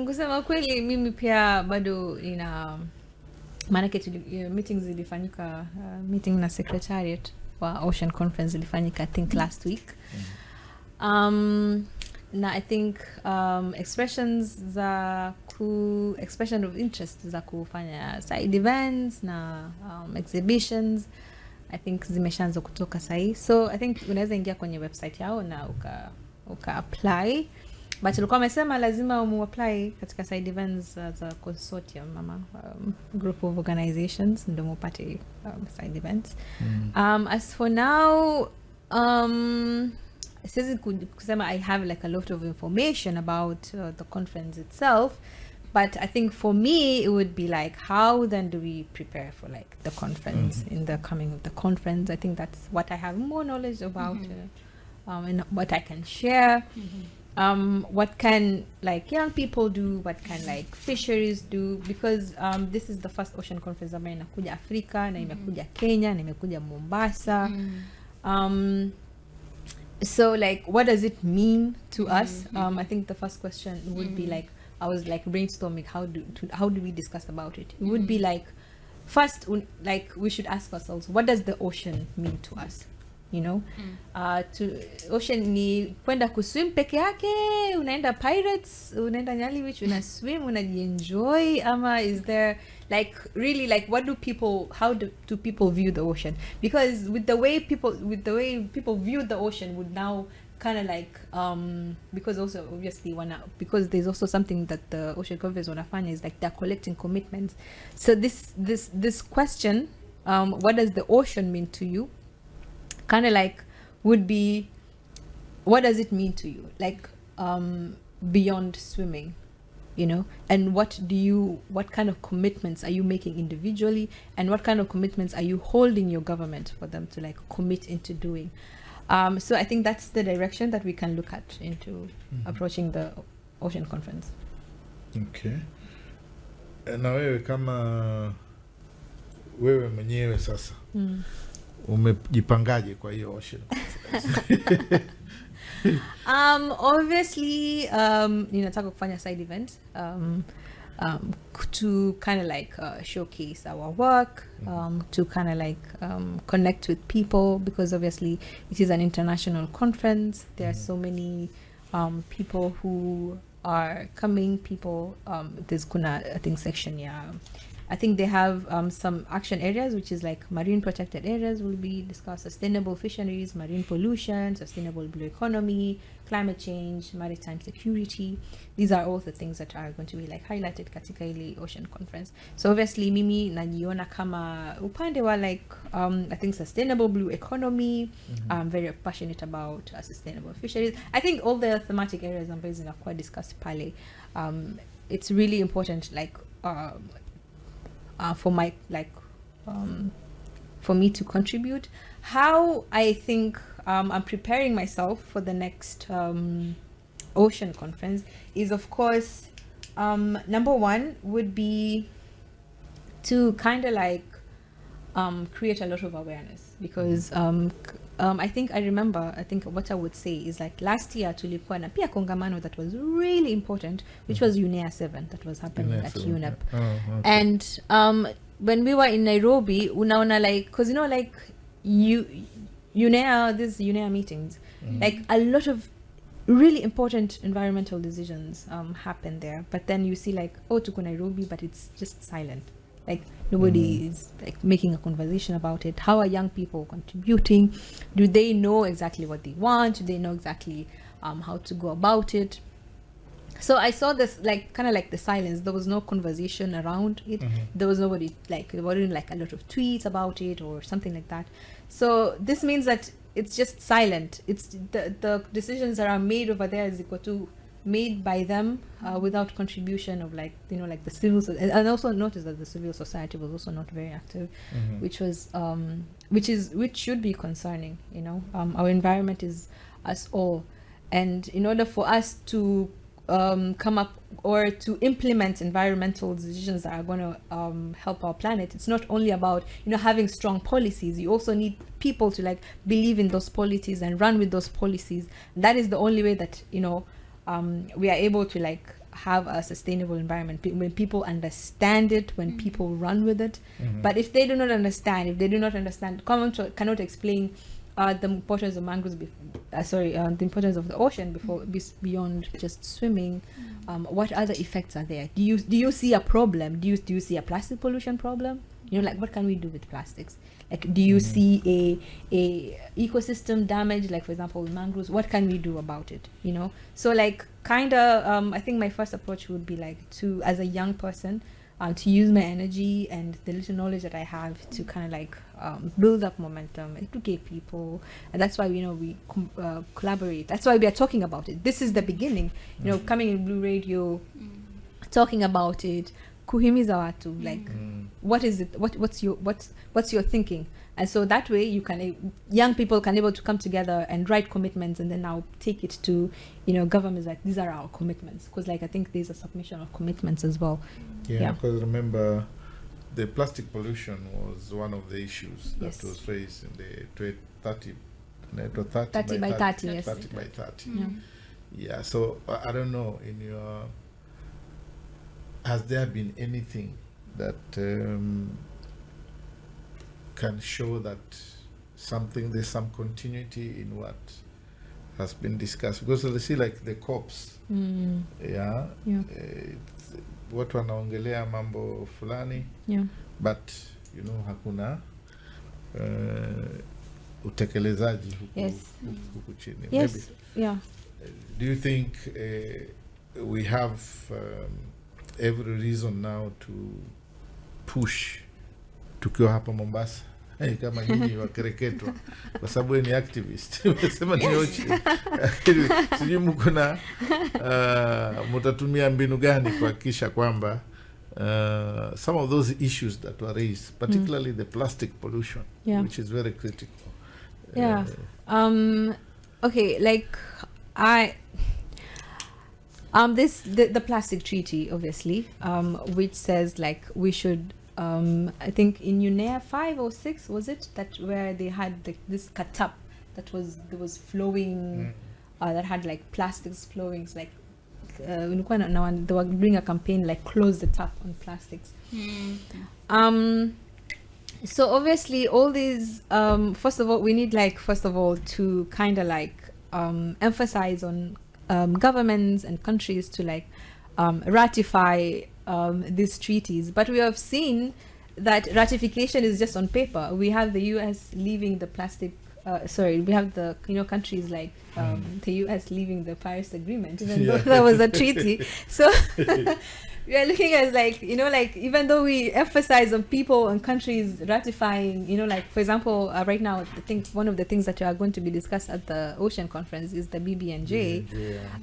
Kusema kweli mimi pia bado maanake meetings zilifanyika, meeting na secretariat wa Ocean Conference ilifanyika I think last week. Na I think expression of interest za kufanya side events na exhibitions I think zimeshaanza kutoka sahi, so I think unaweza ingia kwenye website yao na uka apply, but ulikuwa umesema lazima apply katika side events za consortium ama group of organizations ndio upate side events. As for now siwezi kusema I have like a lot of information about the conference itself, but I think for me it would be like, how then do we prepare for like the conference in the coming of the conference? I think that's what I have more knowledge about, and what I can share. What can like young people do, what can like fisheries do, because this is the first ocean conference ambayo inakuja Afrika na imekuja Kenya na imekuja Mombasa. So like what does it mean to us? I think the first question would be like, I was like brainstorming how do we discuss about it. It would be like, first like we should ask ourselves, what does the ocean mean to us? You know, to ocean ni kwenda kuswim peke yake, unaenda Pirates, unaenda Nyali Beach, una swim, unajienjoy, ama is there like really like how do people view the ocean? Because with the way people view the ocean would now kind of like because also obviously because there's also something that the Ocean Conference wanafanya is like they're collecting commitments. So this question, what does the ocean mean to you, kind of like would be, what does it mean to you, like beyond swimming, you know, and what kind of commitments are you making individually, and what kind of commitments are you holding your government for them to like commit into doing? So I think that's the direction that we can look at into approaching the Ocean Conference. Okay. Na wewe kama wewe mwenyewe sasa umejipangaje kwa hiyo Ocean Conference? Obviously ninataka kufanya side event to kind of like showcase our work, to kind of like connect with people, because obviously it is an international conference. There are so many people who are coming, there's kuna I think section, I think they have some action areas, which is like marine protected areas will be discussed, sustainable fisheries, marine pollution, sustainable blue economy, climate change, maritime security. These are all the things that are going to be like highlighted katika ile Ocean Conference. So obviously mimi najiona kama upande wa like I think sustainable blue economy. I'm very passionate about sustainable fisheries. I think all the thematic areas ambazo zinakuwa discussed pale, it's really important like for my like for me to contribute. How I think I'm preparing myself for the next Ocean Conference is, of course, number one would be to kind of like create a lot of awareness, because I think what I would say is like last year tulikuwa na pia kongamano that was really important, which was UNEA 7 that was happening at UNEP. And when we were in Nairobi, unaona like, because you know like UNEA meetings, like a lot of really important environmental decisions happen there, but then you see like, oh, tuko Nairobi, but it's just silent. Like nobody is like making a conversation about it. How are young people contributing? Do they know exactly what they want? Do they know exactly how to go about it? So I saw this like kind of like the silence. There was no conversation around it. There was nobody, like there weren't like a lot of tweets about it or something like that. So this means that it's just silent. It's the decisions that are made over there is equal to made by them without contribution of like, you know, like the civil and also notice that the civil society was also not very active, which was which should be concerning. You know, our environment is us all, and in order for us to come up or to implement environmental decisions that are going to help our planet, it's not only about, you know, having strong policies. You also need people to like believe in those policies and run with those policies. That is the only way that, you know, we are able to like have a sustainable environment when people understand it, when people run with it. But if they do not understand, cannot explain the importance of mangroves, the importance of the ocean beyond just swimming. What other effects are there? Do you see a problem? Do you see a plastic pollution problem? You know, like what can we do with plastics? Like, do you see a ecosystem damage? Like, for example, with mangroves, what can we do about it? You know, so like kind of, I think my first approach would be like to, as a young person, to use my energy and the little knowledge that I have to kind of like build up momentum, educate people, and that's why, you know, we collaborate. That's why we are talking about it. This is the beginning, you know, coming in Blue Radio, talking about it, kuhimiza watu, like what is it, what's your thinking, and so that way you can, young people can able to come together and write commitments, and then now take it to, you know, governments, like these are our commitments, because like I think there's a submission of commitments as well. Yeah, because remember the plastic pollution was one of the issues that was raised in the 30 by 30, yes. 30 by 30. Yeah, so I don't know, in your, has there been anything that can show that there's some continuity in what has been discussed? Because you see, like the COPs, watu wanaongelea mambo fulani, but you know, hakuna utekelezaji huku chini. Maybe, do you think we have every reason now to push tukiwa hapa Mombasa kama nyinyi wakereketwa, kwa sababu ni activist umesema ni ochi, sijui mko na mtatumia mbinu gani kuhakikisha kwamba some of those issues that were raised, particularly the plastic pollution, which is very critical. Okay, like the plastic treaty, obviously, which says like we should, I think in UNEA 5 or 6 was it, that where they had this katap that was flowing, that had like plastics flowing, like they were doing a campaign like close the tap on plastics. So obviously all these, first of all we need to kind of like emphasize on governments and countries to like ratify these treaties. But we have seen that ratification is just on paper. We have the US leaving the plastic, we have the, you know, countries like the US leaving the Paris Agreement, even though that was a treaty. So we are looking at like, you know, like even though we emphasize on people and countries ratifying, you know, like for example, right now I think one of the things that are going to be discussed at the Ocean Conference is the BBNJ,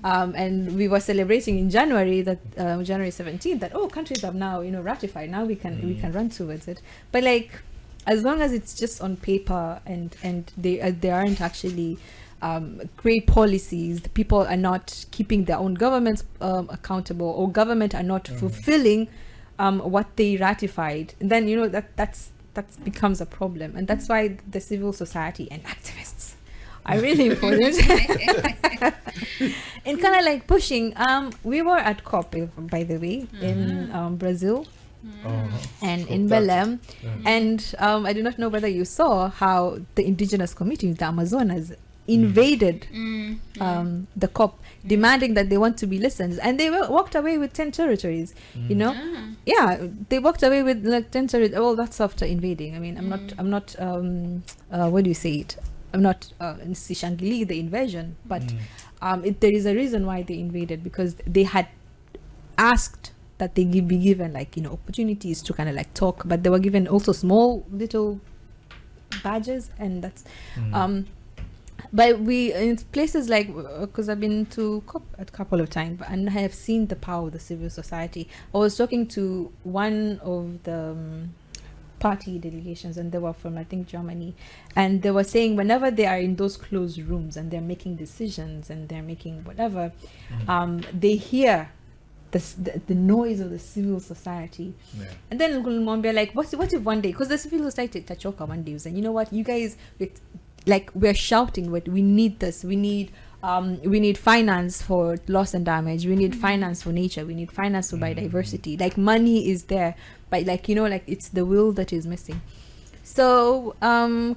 and we were celebrating in January that January 17th that countries have now, you know, ratified. Now we can run towards it. But like, as long as it's just on paper and they aren't actually great policies, the people are not keeping their own governments accountable, or government are not fulfilling what they ratified, then, you know, that becomes a problem. And that's why the civil society and activists are really important in kind of like pushing. We were at COP, by the way, in Brazil. And in Belém, and I do not know whether you saw how the indigenous community, the Amazonas, invaded the COP, demanding that they want to be listened, and they walked away with 10 territories. You know, they walked away with like 10 territories. Well, that's after invading. I mean, I'm not. What do you say it? I'm not Shangli the invasion, but there is a reason why they invaded, because they had asked that they be given like, you know, opportunities to kind of like talk, but they were given also small little badges, and that's but we in places like, because I've been to COP a couple of times and I have seen the power of the civil society. I was talking to one of the party delegations, and they were from, I think, Germany, and they were saying whenever they are in those closed rooms and they're making decisions and they're making whatever, they hear the noise of the civil society. Yeah. And then we're like, what if one day, because the civil society tachoka one day, and you know what, you guys, like, we're shouting, we need this, we need finance for loss and damage, we need finance for nature, we need finance for biodiversity. Like, money is there, but like, you know, like, it's the will that is missing. So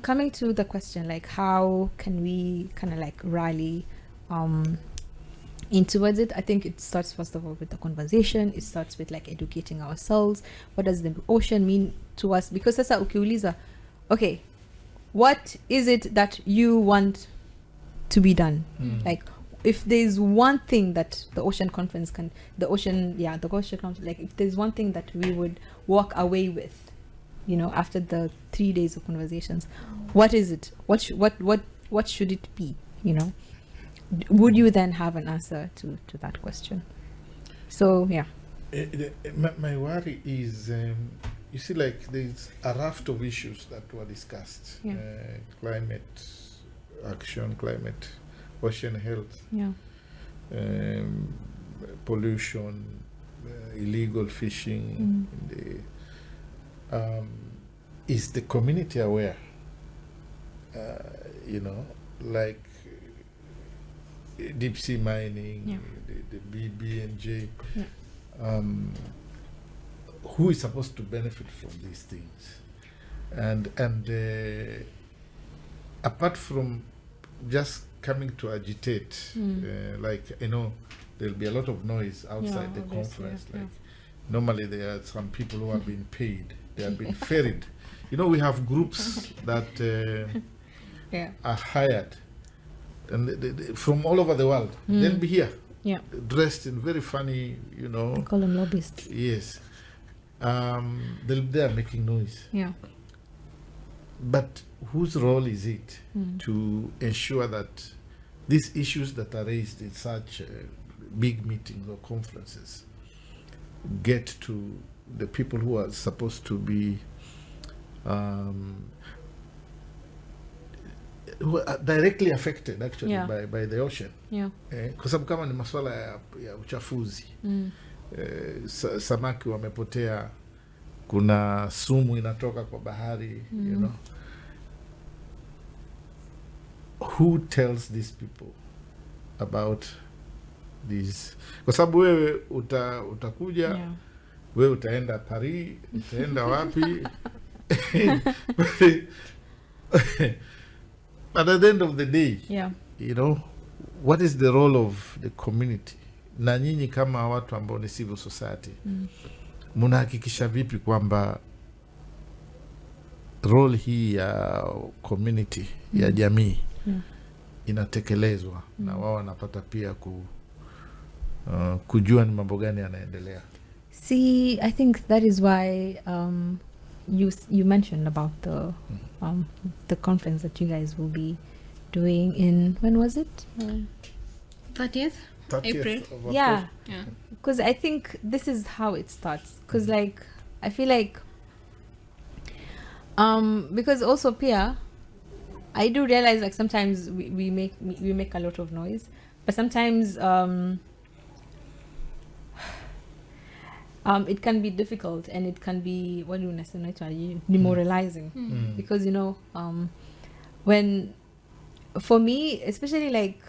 coming to the question, like, how can we kind of like rally in towards it? I think it starts first of all with the conversation. It starts with like educating ourselves. What does the ocean mean to us? Because sasa ukiuliza, okay, what is it that you want to be done? Like, if there's one thing that the ocean conference like, if there's one thing that we would walk away with, you know, after the 3 days of conversations, what is it? What should it be? You know, would you then have an answer to that question? So yeah, my worry is, you see, like, there's a raft of issues that were discussed. Yeah. Climate action, climate, ocean health, pollution, illegal fishing. Is the community aware? You know, like deep sea mining, the BB&J. Who is supposed to benefit from these things? And apart from just coming to agitate, like, you know, there'll be a lot of noise outside the conference. Like, normally there are some people who have been paid, they have been ferried. You know, we have groups that are hired, and they, from all over the world, they'll be here, dressed in very funny, you know. Call them lobbyists. Yes. They'll be there making noise. Yeah. But whose role is it to ensure that these issues that are raised in such big meetings or conferences get to the people who are supposed to be who are directly affected actually by the ocean? Kwa sababu kama ni masuala ya uchafuzi, samaki wamepotea, kuna sumu inatoka kwa bahari, you know, who tells these people about this? Kwa sababu wewe utakuja, wewe utaenda Paris, utaenda wapi? But at the end of the day, you know, what is the role of the community? Na nyinyi kama watu ambao ni civil society, mnahakikisha vipi kwamba role hii ya community, ya jamii, inatekelezwa na wao wanapata pia kujua ni mambo gani yanaendelea? See, I think that is why you mentioned about the conference that you guys will be doing in, when was it? 30th April. Yeah. Because I think this is how it starts. Because like, I feel like because also Pia, I do realize like sometimes we make a lot of noise, but sometimes it can be difficult, and it can be, what do you say, demoralizing. Because, you know, when, for me especially, like,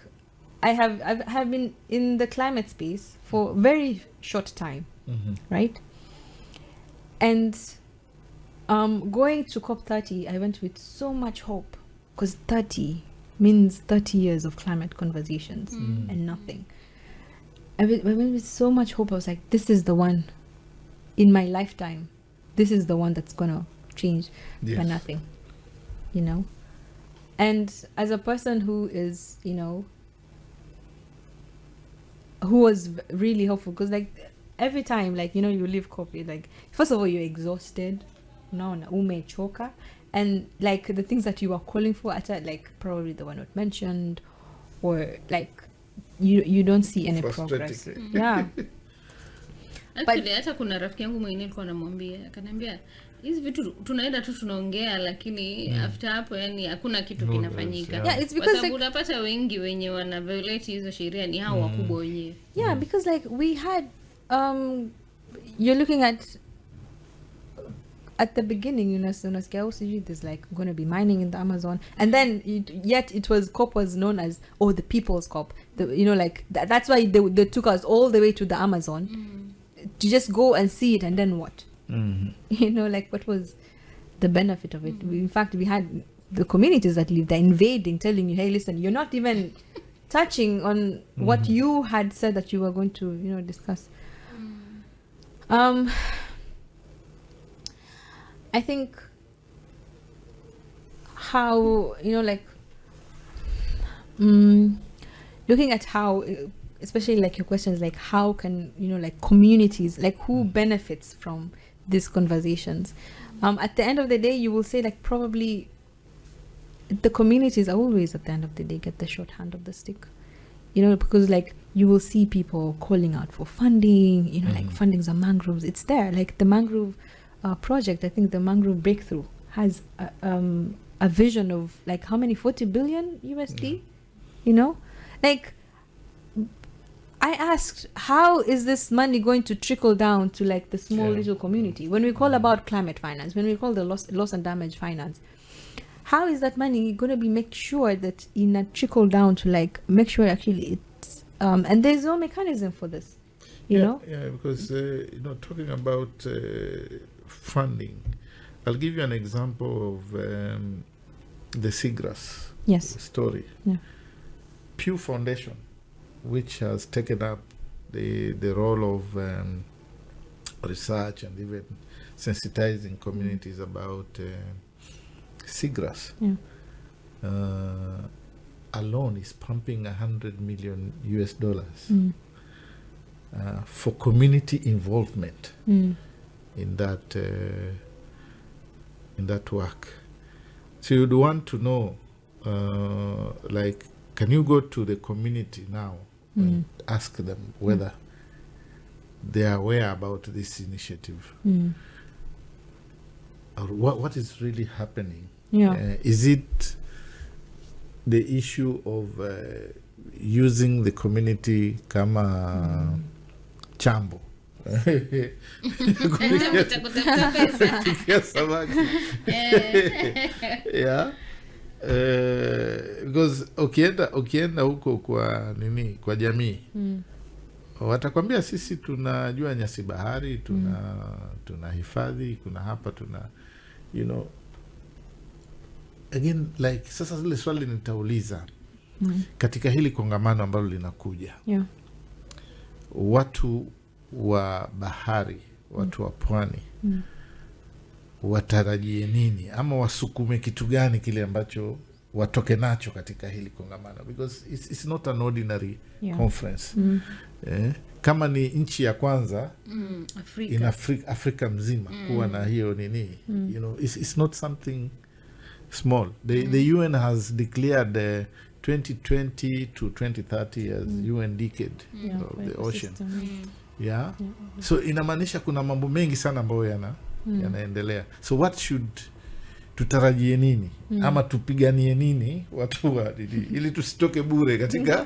I have been in the climate space for a very short time, right? And going to COP30, I went with so much hope, because 30 means 30 years of climate conversations and nothing. I went with so much hope. I was like, this is the one in my lifetime. This is the one that's gonna change, but nothing, you know. And as a person who is, you know, who was really helpful, because like every time, like, you know, you leave coffee, like first of all you're exhausted, umechoka, and like the things that you were calling for like probably they were not mentioned, or like you don't see any progress. Yeah. Actually, hata kuna rafiki yangu mwingine alikuwa anamwambia, akaniambia hizi vitu tunaenda tu tunaongea, lakini after hapo yani hakuna kitu kinafanyika. Yeah, it's because like, unapata wengi wenye wana violate hizo sheria ni hao wakubwa wenyewe. Yeah, because like we had you're looking at the beginning, you know, there's like going to be mining in the Amazon, and then yet it was COP was known as the People's COP. You know, like that's why they took us all the way to the Amazon to just go and see it, and then what? You know, like what was the benefit of it? In fact, we had the communities that live there invading, telling you, hey, listen, you're not even touching on what you had said that you were going to, you know, discuss. I think how, you know, like looking at how, especially like your questions, like how can, you know, like communities, like who benefits from these conversations? At the end of the day, you will say like probably the communities are always at the end of the day get the short hand of the stick, you know, because like you will see people calling out for funding, you know, like fundings on mangroves. It's there, like the mangrove project. I think the mangrove breakthrough has a vision of like how many 40 billion USD, you know, like I asked, how is this money going to trickle down to like the small little community? When we call about climate finance, when we call the loss and damage finance, how is that money going to be make sure that in a trickle down to like make sure actually it's and there's no mechanism for this, you know? Yeah, because you know, talking about funding, I'll give you an example of the seagrass story. Yeah. Pew Foundation, which has taken up the role of research and even sensitizing communities about seagrass, alone is pumping $100 million for community involvement in that work. So you'd want to know, like, can you go to the community now and ask them whether they are aware about this initiative, or what is really happening? Is it the issue of using the community kama chambo? Yeah. Because ukienda huko kwa nini, kwa jamii watakwambia sisi tunajua nyasi bahari, tuna hifadhi, kuna hapa tuna, you know, again like sasa zile swali nitauliza katika hili kongamano ambalo linakuja, watu wa bahari, watu wa pwani watarajie nini, ama wasukume kitu gani kile ambacho watoke nacho katika hili kongamano, because it's not an ordinary conference. Kama ni nchi ya kwanza in Afrika mzima kuwa na hiyo nini, you know, it's not something small. The UN has declared 2020 to 2030 as UN decade of the ocean. So inamaanisha kuna mambo mengi sana ambayo yanaendelea. So what should tutarajie nini, ama tupiganie nini watu wa ili tusitoke bure katika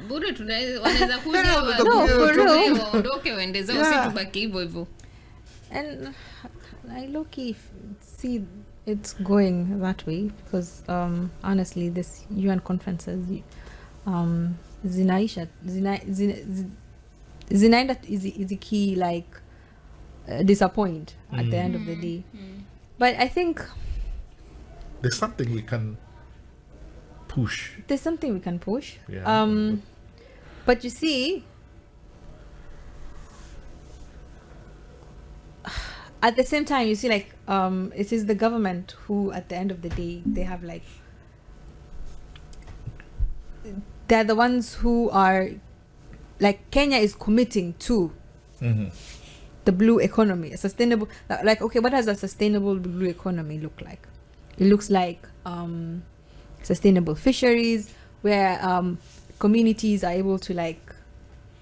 bure wanaweza kuja waondoke waende zao, si tubaki hivyo hivyo. And I low-key see it's going that way because honestly this UN conferences zinaenda is a key like disappoint at the end of the day. But I think there's something we can push. But you see, at the same time, you see, like it is the government who, at the end of the day, they have like they're the ones who are, like, Kenya is committing to the blue economy, a sustainable, like, okay, what does a sustainable blue economy look like? It looks like sustainable fisheries, where communities are able to, like,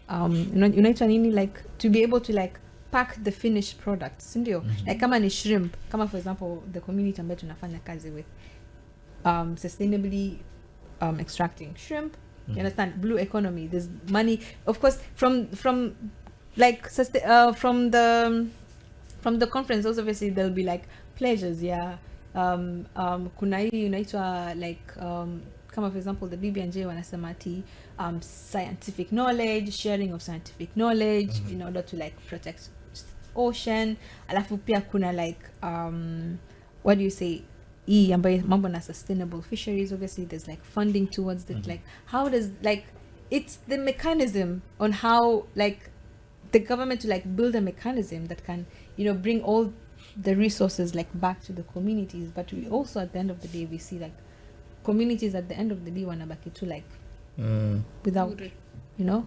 like, to be able to, like, pack the finished products, ndio. Like, kama ni shrimp, kama for example the community ambayo tunafanya kazi with, sustainably extracting shrimp. You understand? Blue economy. There's money, of course, from like from the conference. Also, obviously, there'll be like pleasures. Yeah. Kuna hii unaitwa like kama for example the BB&J wanasema ati scientific knowledge, sharing of scientific knowledge in order to like protect ocean. Alafu pia kuna like what do you say? Mambo na sustainable fisheries. Obviously there's like funding towards it. Like how does, like, it's the mechanism on how, like, the government to like build a mechanism that can, you know, bring all the resources like back to the communities. But we also, at the end of the day, we see like communities at the end of the day wanabaki to like without bure. You know,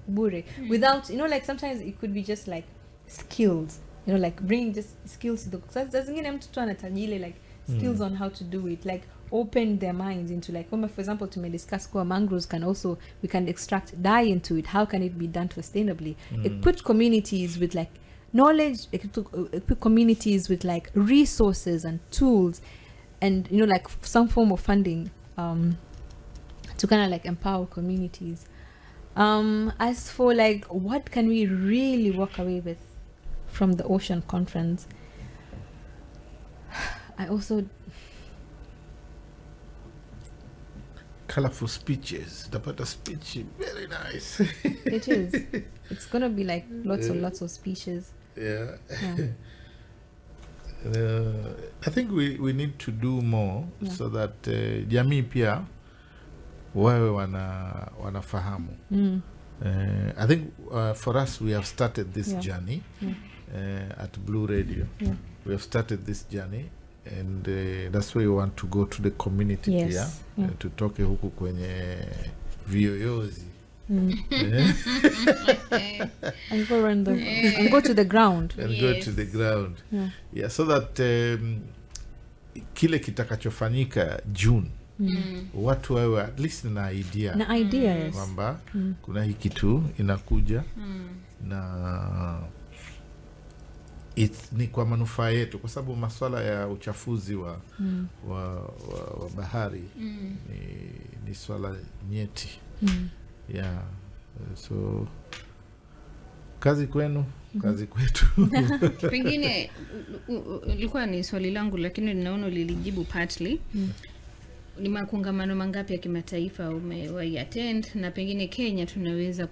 bure, without, you know, like sometimes it could be just like skills, you know, like bringing just skills to the, so zingine mtu tu anatajile like skills on how to do it, like open their minds into like, for example, to discuss kwa mangroves can also, we can extract dye into it. How can it be done sustainably? It puts communities with like knowledge, it put communities with like resources and tools, and, you know, like some form of funding to kind of like empower communities. As for like what can we really walk away with from the ocean conference, I also colorful speeches. The speech very nice. It is. It's gonna be like lots of speeches. Yeah. I think we need to do more so that jamii pia wawe wanafahamu. I think for us we have started this journey at Blue Radio. We have started this journey, and that's why we want to go to the community here tutoke huku kwenye viyoyozi and go around and go to the ground and go to the ground so that kile kitakachofanyika June watu wawe at least na idea kwamba kuna hii kitu inakuja na ni kwa manufaa yetu, kwa sababu masuala ya uchafuzi wa bahari ni swala nyeti. So kazi kwenu, kazi kwetu. Pengine ilikuwa ni swali langu, lakini ninaona lilijibu partly. Ni makongamano mangapi ya kimataifa umewahi-attend, na pengine Kenya tunaweza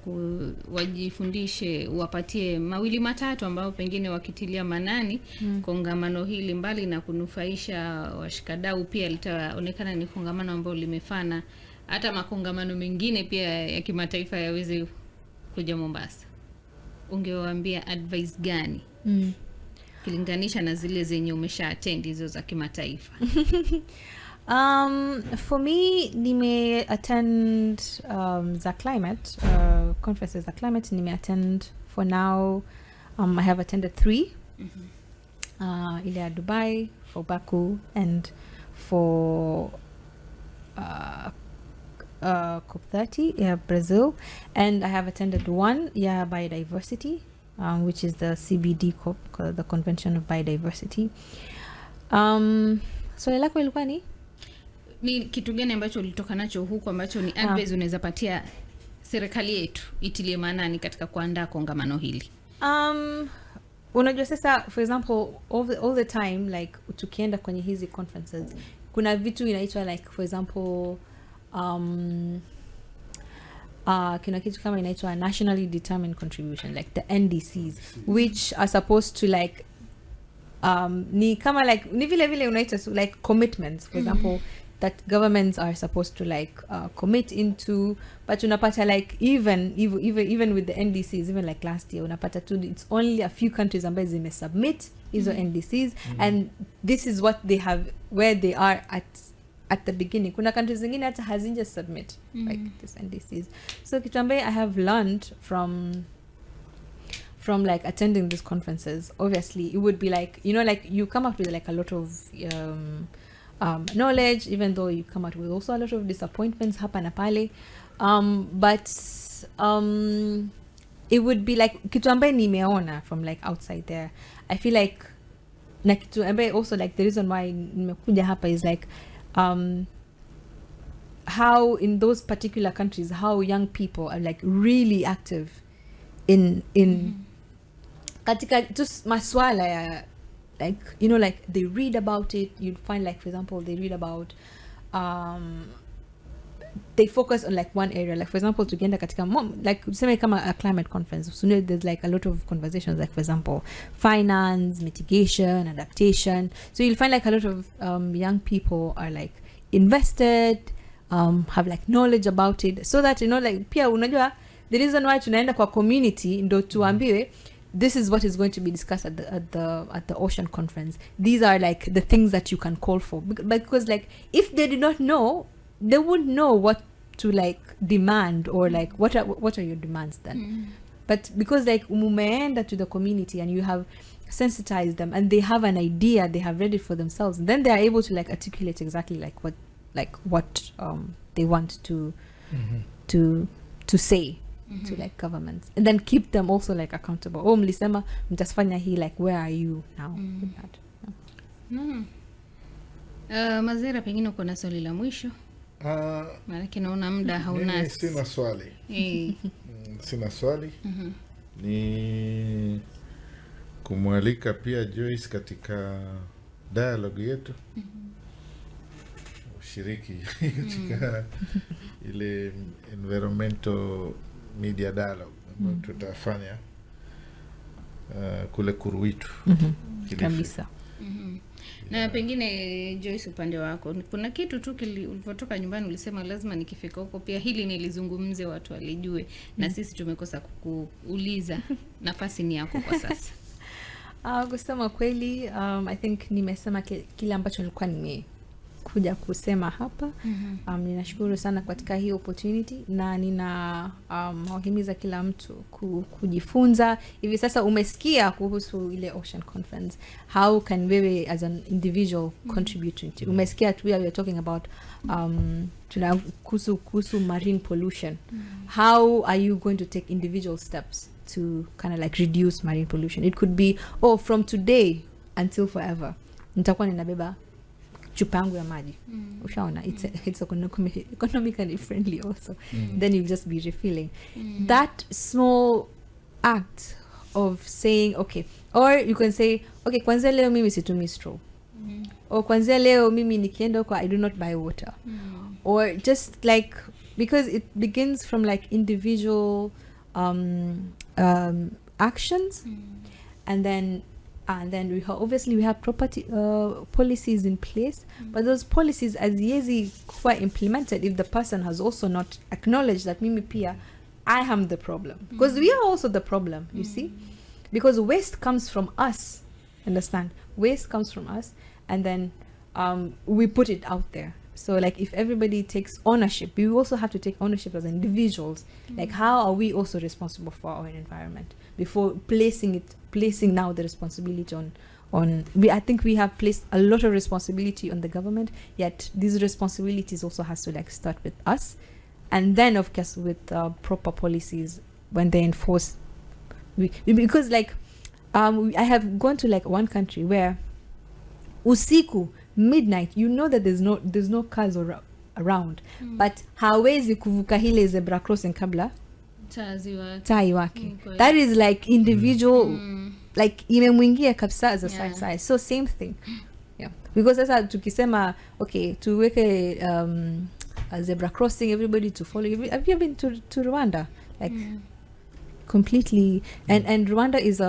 wajifundishe, wapatie mawili matatu ambao pengine wakitilia manani kongamano hili, mbali na kunufaisha washikadau, pia litaonekana ni kongamano ambao limefana hata makongamano mengine pia ya kimataifa yaweze kuja Mombasa. Ungewaambia advice gani kilinganisha na zile zenye umesha-attend hizo za kimataifa? For me, nime attend the climate conferences. The climate nime attend for now. I have attended 3. Ile ya Dubai, for Baku, and for COP30, Brazil. And I have attended 1, biodiversity, which is the CBD COP, the Convention of Biodiversity. So lako ilikuwa ni kitu gani ambacho ulitoka nacho huko ambacho ni advice unaweza patia serikali yetu itilie maanani katika kuandaa kongamano hili? Unajua sasa, for example, all the time, like tukienda kwenye hizi conferences, kuna vitu inaitwa like, for example, kuna kitu kama inaitwa nationally determined contribution, like the NDCs, which are supposed to like ni kama like ni vile unaita like commitments, for example, that governments are supposed to like commit into, but unapata like even with the NDCs, even like last year unapata tu it's only a few countries ambazo zimesubmit hizo NDCs, and this is what they have, where they are at at the beginning. Kuna countries zingine hata hazinja submit like this NDCs. So kitu ambaye I have learned from like attending these conferences, obviously it would be like, you know, like you come up with like a lot of knowledge, even though you come out with also a lot of disappointments hapa na pale, but it would be like kitu ambaye nimeona from like outside there. I feel like na kitu ambaye also like the reason why nimekuja hapa is like how in those particular countries how young people are like really active in katika just maswala ya, like, you know, like they read about it. You'd find like, for example, they read about they focus on like one area, like for example tukienda katika like tuseme kama a climate conference, so there's like a lot of conversations, like for example finance, mitigation, adaptation. So you'll find like a lot of young people are like invested, have like knowledge about it, so that, you know, like pia unajua the reason why tunaenda kwa community ndo tuambiwe this is what is going to be discussed at the ocean conference. These are like the things that you can call for, because like if they did not know, they wouldn't know what to like demand, or like what are your demands then. But because like umeenda to the community and you have sensitized them and they have an idea, they have read it for themselves, then they are able to like articulate exactly like what they want to say to like governments, and then keep them also like accountable. Oh, mlisema mtasfanya hii, like where are you now with that? Mazira, pengine uko na swali la mwisho? Maanake naona muda hauna. Sina swali. Sina swali. Ni kumwalika pia Joyce katika dialogue yetu, ushiriki katika ile environmental media dialogue ambayo tutafanya kule Kuruitu. Kabisa. Na pengine Joyce, upande wako kuna kitu tu ulipotoka nyumbani ulisema lazima nikifika huko pia hili nilizungumze, watu walijue, na sisi tumekosa kukuuliza. Nafasi ni yako kwa sasa. Kusema kweli, I think nimesema kile ambacho nilikuwa nimekuja kusema hapa. Ninashukuru sana katika hii opportunity, na ninawahimiza kila mtu kujifunza. Hivi sasa umesikia kuhusu ile ocean conference, how can wewe as an individual contribute to it? Umesikia tu we are talking about kuhusu marine pollution. How are you going to take individual steps to kind of like reduce marine pollution? It could be, from today until forever nitakuwa ninabeba chupa yangu ya maji. Ushaona, it's economically friendly also. Then you'll just be refilling. That small act of saying, okay, or you can say, okay, kwanzia leo mimi situmi straw, or kwanzia leo mimi nikienda huko I do not buy water, or just like, because it begins from like individual actions, and then we have property policies in place, but those policies haziwezi kuwa implemented if the person has also not acknowledged that mimi pia I am the problem, because we are also the problem, you see, because waste comes from us, understand? Waste comes from us, and then we put it out there. So like if everybody takes ownership, we also have to take ownership as individuals. Like how are we also responsible for our environment before placing now the responsibility on I think we have placed a lot of responsibility on the government, yet these responsibilities also has to like start with us, and then of course with proper policies when they enforce. Because like I have gone to like one country where usiku midnight, you know that there's no cars around, but hawezi kuvuka hile zebra crossing kabla taa iwake. That is like individual, like imemwingia kabisa as a side. So same thing, because sasa tukisema okay tuweke a zebra crossing, everybody to follow. Have you been to Rwanda? Like completely, and Rwanda is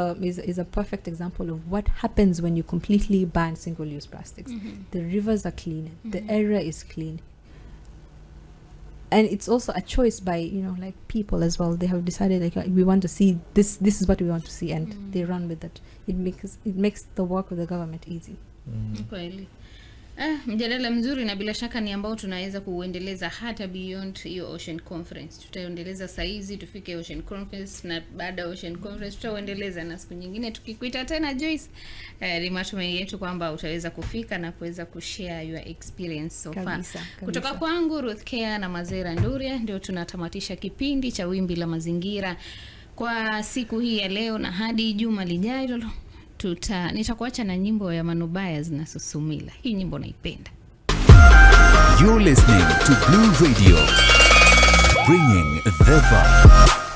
a perfect example of what happens when you completely ban single-use plastics. The rivers are clean, the area is clean, and it's also a choice by, you know, like people as well. They have decided like we want to see this is what we want to see, and they run with it. It makes the work of the government easy. Kweli. Mjadala mzuri na bila shaka ni ambao tunaweza kuuendeleza hata beyond hiyo Ocean Conference. Tutaendeleza saizi tufike Ocean Conference, na baada ya Ocean Conference tutaendeleza na siku nyingine tukikuita tena Joyce. Ni matumaini yetu kwamba utaweza kufika na kuweza kushare your experience so far. Kabisa. Kutoka kwangu Ruth Kea na Mazera Nduria, ndio tunatamatisha kipindi cha Wimbi la Mazingira kwa siku hii ya leo, na hadi juma lijalo nitakuacha na nyimbo ya Manubaya zinasusumila. Hii nyimbo naipenda. You're listening to Blue Radio, bringing the vibe.